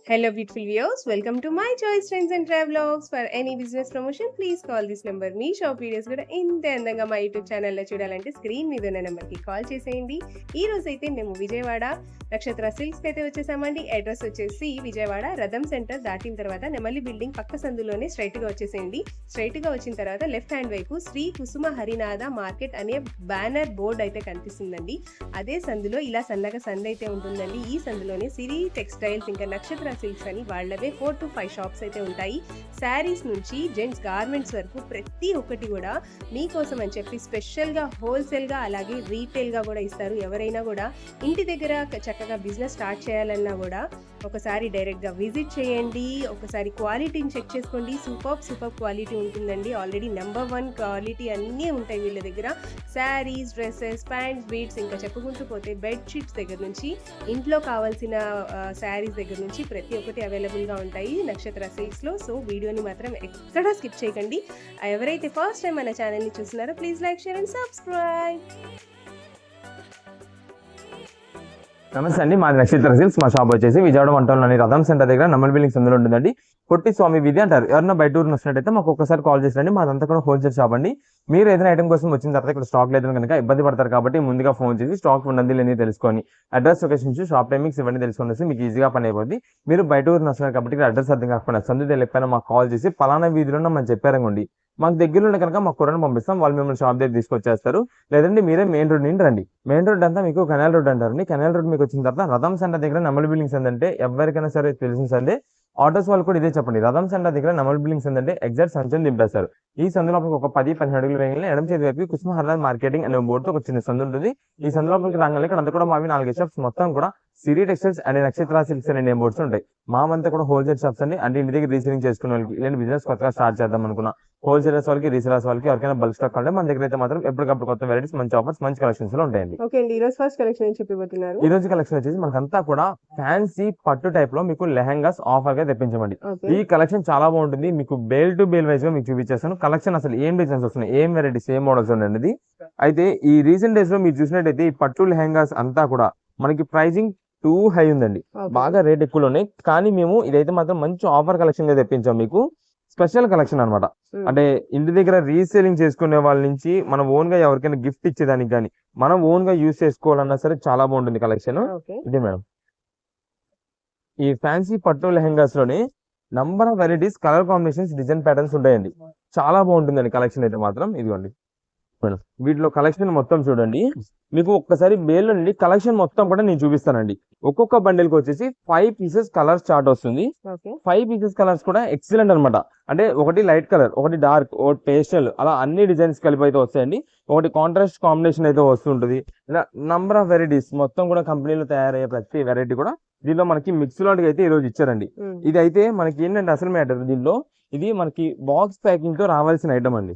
Hello, beautiful viewers. Welcome to my choice trends and travelogs. For any business promotion, please call this number. Me shop videos కూడా ఇంత అందంగా మా YouTube ఛానల్లో చూడాలంటే screen మీద ఉన్న నెంబర్కి కాల్ చేసేయండి. ఈ రోజు అయితే మేము విజయవాడ నక్షత్ర సిల్క్స్కి అయితే వచ్చేసామండి. అడ్రస్ వచ్చేసి విజయవాడ రథం సెంటర్ దాటిన తర్వాత నెమలి బిల్డింగ్ పక్క సందులోనే స్ట్రైట్గా వచ్చేసేయండి. స్ట్రైట్గా వచ్చిన తర్వాత లెఫ్ట్ హ్యాండ్ వైపు శ్రీ కుసుమ హరినాథ మార్కెట్ అనే బ్యానర్ బోర్డ్ అయితే కనిపిస్తుందండి. అదే సందులో ఇలా సన్నగా సందు అయితే ఉంటుందండి. ఈ సందులోనే సిరి టెక్స్టైల్స్ ఇంకా నక్షత్ర సిల్క్స్ అని వాళ్ళవే 4 to 5 షాప్స్ అయితే ఉంటాయి. శారీస్ నుంచి జెంట్స్ గార్మెంట్స్ వరకు ప్రతి ఒక్కటి కూడా మీకోసం అని చెప్పి స్పెషల్గా హోల్సేల్గా అలాగే రీటైల్గా కూడా ఇస్తారు. ఎవరైనా కూడా ఇంటి దగ్గర చక్కగా బిజినెస్ స్టార్ట్ చేయాలన్నా కూడా ఒకసారి డైరెక్ట్గా విజిట్ చేయండి. ఒకసారి క్వాలిటీని చెక్ చేసుకోండి. సూపర్ క్వాలిటీ ఉంటుందండి. ఆల్రెడీ నెంబర్ 1 క్వాలిటీ అన్నీ ఉంటాయి వీళ్ళ దగ్గర. శారీస్, డ్రెస్సెస్, ప్యాంట్స్, బీట్స్ ఇంకా చెప్పుకుంటూ పోతే బెడ్షీట్స్ దగ్గర నుంచి ఇంట్లో కావాల్సిన శారీస్ దగ్గర నుంచి ప్రతి ఒక్కటి అవైలబుల్గా ఉంటాయి నక్షత్ర సిల్క్స్లో. సో వీడియోని మాత్రం ఎక్కడా స్కిప్ చేయకండి. ఎవరైతే ఫస్ట్ టైం మన ఛానల్ని చూస్తున్నారో please like, share and subscribe. నమస్తే అండి, మాది నక్షత్ర సిల్క్స్. మా షాప్ వచ్చేసి విజయవాడ వంటలోని రథం సెంటర్ దగ్గర నెమలి బిల్డింగ్స్ అందులో ఉంటుందండి. పొట్టి స్వామి వీధి అంటారు. ఎవరైనా బయట ఊరు వస్తున్నట్టయితే మాకు ఒక్కసారి కాల్ చేసిరండి. మాదంతా కూడా హోల్సేల్ షాప్ అండి. మీరు ఏదైనా ఐటమ్ కోసం వచ్చిన తర్వాత ఇక్కడ స్టాక్ లేదని కనుక ఇబ్బంది పడతారు కాబట్టి ముందుగా ఫోన్ చేసి స్టాక్ ఉన్నది లేని తెలుసుకొని అడ్రస్ లొకేషన్ నుంచి షాప్ టైమింగ్స్ ఇవన్నీ తెలుసుకొని మీకు ఈజీగా పని అయిపోద్ది. మీరు బయట ఊరు వస్తున్నారు కాబట్టి ఇక్కడ అడ్రస్ అర్థం కాకపోయినా సందు తెలియకపోయినా మాకు కాల్ చేసి పలానా వీధిలో మనం చెప్పారండి, మాకు దగ్గరలో ఉంటే కనుక మాకు కూరని పంపిస్తాం. వాళ్ళు మిమ్మల్ని షాప్ దగ్గర తీసుకొచ్చేస్తారు. లేదంటే మీరే మెయిన్ రోడ్ నుండి రండి. మెయిన్ రోడ్ అంతా మీకు కెనాల్ రోడ్ అంటారండి. కెనాల్ రోడ్ మీకు వచ్చిన తర్వాత రథం సెంటర్ దగ్గర నెమలి బిల్డింగ్స్ ఏంటంటే ఎవరికైనా సరే తెలిసిన సందే ఆటోస్ వాళ్ళు కూడా ఇదే చెప్పండి. రథం సెంటర్ దగ్గర నెమలి బిల్డింగ్స్ ఏంటంటే ఎగ్జాక్ట్ సంచుని దింపేస్తారు. ఈ సందులో ఒక 10-15 అడుగులు వేయగానే ఎడమ చేతి వైపు కుసుమ హరినాథ్ మార్కెటింగ్ అనే బోర్డుతో ఒక చిన్న సందు ఉంటుంది. ఈ సందులోకి రాగానే ఇక్కడ అంతా కూడా మావి 4 షాప్స్ మొత్తం కూడా సిరి టెక్స్టైల్స్ అండ్ నక్షత్ర సిల్క్స్ అనే నేమ్ బోర్డ్స్ ఉంటాయి. మామంతా కూడా హోల్సేల్ షాప్స్ అండి. అంటే ఇంటి దగ్గర రీసేలింగ్ చేసుకునే వాళ్ళకి ఇలాంటి బిజినెస్ కొత్తగా స్టార్ట్ చేద్దాం అనుకున్నా హోల్సేలర్స్ వాళ్ళకి, రీసేలర్స్ వాళ్ళకి ఎవరికైనా బల్క్ స్టాక్ అంటే మన దగ్గర అయితే మాత్రం ఎప్పటికప్పుడు కొత్త వెరైటీస్, మంచి ఆఫర్స్, మంచి కలెక్షన్స్ లో ఉంటాయండి. ఓకే అండి, ఈ రోజు ఫస్ట్ కలెక్షన్ ఏం చెప్పబోతున్నారు? ఈ రోజు కలెక్షన్ వచ్చేసి మనకంతా కూడా ఫ్యాన్సీ పట్టు టైప్ లో మీకు లెహంగాస్ ఆఫర్ గా తెప్పించమండి. ఈ కలెక్షన్ చాలా బాగుంటుంది. మీకు బేల్ టు బేల్ వైజ్ గా మీకు చూపించేస్తాను. కలెక్షన్ అసలు ఏం డిజైన్స్ వస్తున్నాయి, ఏం వెరైటీస్, ఏం మోడల్స్ ఉన్నాయండి. అయితే ఈ రీసెంట్ డేస్ లో మీరు చూసినట్టయితే ఈ పట్టు లెహంగాస్ అంతా కూడా మనకి ప్రైజింగ్ టూ హై ఉందండి. బాగా రేట్ ఎక్కువ ఉన్నాయి. కానీ మేము ఇదైతే మాత్రం మంచి ఆఫర్ కలెక్షన్ గా తెప్పించాం. మీకు స్పెషల్ కలెక్షన్ అనమాట. అంటే ఇంటి దగ్గర రీసేలింగ్ చేసుకునే వాళ్ళ నుంచి మనం ఓన్ గా ఎవరికైనా గిఫ్ట్ ఇచ్చేదానికి కానీ మనం ఓన్ గా యూజ్ చేసుకోవాలన్నా సరే చాలా బాగుంటుంది కలెక్షన్. ఇదే మేడం, ఈ ఫ్యాన్సీ పట్టు లెహంగాస్ లోనే number of varieties, colour combinations, design patterns ఉంటాయండి. చాలా బాగుంటుందండి కలెక్షన్ అయితే మాత్రం. ఇదిగోండి మేడం, వీటిలో కలెక్షన్ మొత్తం చూడండి. మీకు ఒక్కసారి బేల్ నుండి కలెక్షన్ మొత్తం కూడా నేను చూపిస్తానండి. ఒక్కొక్క బండిల్ కి వచ్చేసి 5 పీసెస్ కలర్స్ చార్ట్ వస్తుంది. 5 పీసెస్ కలర్స్ కూడా ఎక్సలెంట్ అనమాట. అంటే ఒకటి లైట్ కలర్, ఒకటి డార్క్, ఒకటి పేస్టల్, అలా అన్ని డిజైన్స్ కలిపి అయితే వస్తాయండి. ఒకటి కాంట్రాస్ట్ కాంబినేషన్ అయితే వస్తుంటుంది. ఇలా నంబర్ ఆఫ్ వెరైటీస్ మొత్తం కూడా కంపెనీలో తయారయ్యే ప్రతి వెరైటీ కూడా దీనిలో మనకి మిక్స్ లాంటివి అయితే ఈ రోజు ఇచ్చారండి. ఇది అయితే మనకి ఏంటంటే అసలు మ్యాటర్ దీనిలో ఇది మనకి బాక్స్ ప్యాకింగ్ తో రావాల్సిన ఐటమ్ అండి.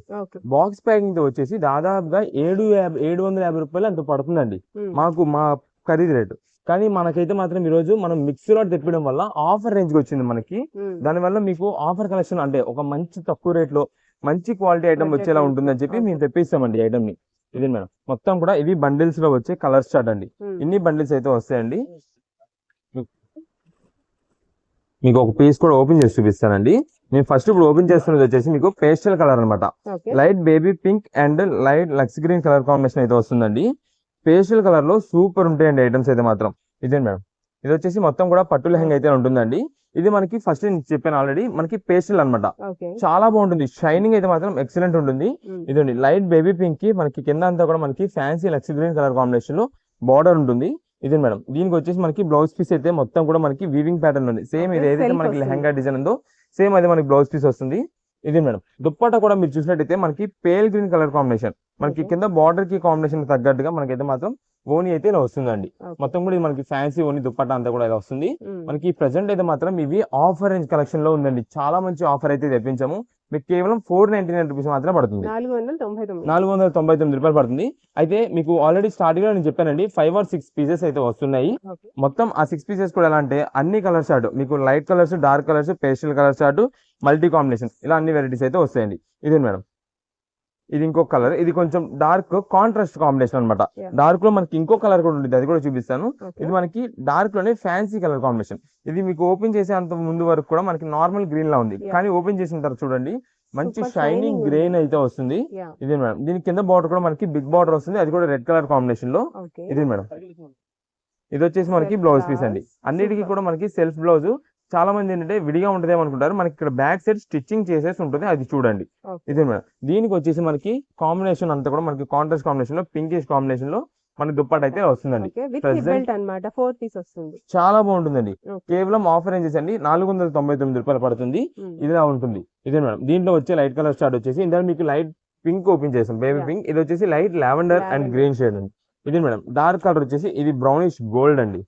బాక్స్ ప్యాకింగ్ తో వచ్చేసి దాదాపుగా 750 రూపాయలు అంత పడుతుందండి మాకు, మా ఖరీదు రేటు. కానీ మనకైతే మాత్రం ఈ రోజు మనం మిక్స్ లాట్ తెప్పడం వల్ల ఆఫర్ రేంజ్ కి వచ్చింది మనకి. దానివల్ల మీకు ఆఫర్ కలెక్షన్ అంటే ఒక మంచి తక్కువ రేట్ లో మంచి క్వాలిటీ ఐటమ్ వచ్చేలా ఉంటుందని చెప్పి మేము తెప్పిస్తామండి ఐటమ్ ని. ఇది మేడం, మొత్తం కూడా ఇవి బండిల్స్ లో వచ్చే కలర్స్ చార్ట్ అండి. ఇన్ని బండిల్స్ అయితే వస్తాయండి. మీకు ఒక పీస్ కూడా ఓపెన్ చేసి చూపిస్తానండి. నేను ఫస్ట్ ఇప్పుడు ఓపెన్ చేస్తున్నది వచ్చేసి మీకు పేస్టల్ కలర్ అనమాట. Light baby pink and light lux green colour combination అయితే వస్తుందండి. పేస్టల్ కలర్ లో సూపర్ ఉంటాయండి ఐటమ్స్ అయితే మాత్రం. ఇదే మేడం, ఇది వచ్చేసి మొత్తం కూడా పట్టు లెహంగా అయితే ఉంటుందండి. ఇది మనకి ఫస్ట్ నేను చెప్పాను ఆల్రెడీ, మనకి పేస్టల్ అనమాట. చాలా బాగుంటుంది. షైనింగ్ అయితే మాత్రం ఎక్సలెంట్ ఉంటుంది. ఇదండి లైట్ బేబీ పింక్ కి మనకి కింద అంతా కూడా మనకి fancy lux green colour combination లో బార్డర్ ఉంటుంది. ఇది మేడం, దీనికి వచ్చేసి మనకి బ్లౌజ్ పీస్ అయితే మొత్తం కూడా మనకి వీవింగ్ ప్యాటర్న్ ఉంది. సేమ్ ఇది ఏదైతే మనకి లెహంగా డిజైన్ ఉందో సేమ్ అదే మనకి బ్లౌజ్ పీస్ వస్తుంది. ఇది మేడం, దుప్పట్టా కూడా మీరు చూసినట్టయితే మనకి పేల్ గ్రీన్ కలర్ కాంబినేషన్, మనకి కింద బార్డర్ కి కాంబినేషన్ తగ్గట్టుగా మనకైతే మాత్రం ఓనీ అయితే ఇలా వస్తుందండి. మొత్తం కూడా మనకి ఫ్యాన్సీ ఓనీ దుప్పట్టా అంతా కూడా ఇలా వస్తుంది. మనకి ప్రెసెంట్ అయితే మాత్రం ఇవి ఆఫర్ రేంజ్ కలెక్షన్ లో ఉందండి. చాలా మంచి ఆఫర్ అయితే తెప్పించాము. మీకు కేవలం 499 రూపీస్ మాత్రమే పడుతుంది. 499 రూపాయలు పడుతుంది. అయితే మీకు ఆల్రెడీ స్టార్టింగ్ లో నేను చెప్పానండి 5 or 6 పీసెస్ అయితే వస్తున్నాయి. మొత్తం ఆ 6 పీసెస్ కూడా ఎలా అంటే అన్ని కలర్ చార్ట్, మీకు light colours, dark colours, pastel colour chart, multi combination, ఇలా అన్ని వెరైటీస్ అయితే వస్తాయండి. ఇదే మేడం, ఇది ఇంకో కలర్, ఇది కొంచెం డార్క్ కాంట్రాస్ట్ కాంబినేషన్ అనమాట. డార్క్ లో మనకి ఇంకో కలర్ కూడా ఉంటుంది, అది కూడా చూపిస్తాను. ఇది మనకి డార్క్ లోనే ఫ్యాన్సీ కలర్ కాంబినేషన్. ఇది మీకు ఓపెన్ చేసే అంత ముందు వరకు కూడా మనకి నార్మల్ గ్రీన్ లా ఉంది, కానీ ఓపెన్ చేసిన తర్వాత చూడండి మంచి షైనింగ్ గ్రీన్ అయితే వస్తుంది. ఇది మేడం, దీని కింద బార్డర్ కూడా మనకి బిగ్ బార్డర్ వస్తుంది, అది కూడా రెడ్ కలర్ కాంబినేషన్ లో. ఇది మేడం, ఇది వచ్చేసి మనకి బ్లౌజ్ పీస్ అండి. అన్నిటికీ కూడా మనకి సెల్ఫ్ బ్లౌజ్. చాలా మంది ఏంటంటే విడిగా ఉంటుంది అనుకుంటారు, మనకి ఇక్కడ బ్యాక్ సైడ్ స్టిచ్చింగ్ చేసేసి ఉంటుంది, అది చూడండి. ఇదే మేడం, దీనికి వచ్చేసి మనకి కాంబినేషన్ అంతా కూడా మనకి కాంట్రాస్ట్ కాంబినేషన్ లో పింకిష్ కాంబినేషన్ లో మనకి దుప్పట్ అయితే వస్తుందండి. చాలా బాగుంటుందండి. కేవలం ఆఫర్ ఏం చేసండి 499 రూపాయలు పడుతుంది. ఇదిలా ఉంటుంది. ఇదే మేడం, దీంట్లో వచ్చే లైట్ కలర్ స్టార్ట్ వచ్చేసి ఇందులో మీకు లైట్ పింక్ ఓపెన్ చేసాం, బేబీ పింక్. ఇది వచ్చేసి light lavender and green shade అండి. ఇది మేడం, డార్క్ కలర్ వచ్చేసి ఇది బ్రౌనిష్ గోల్డ్ అండి,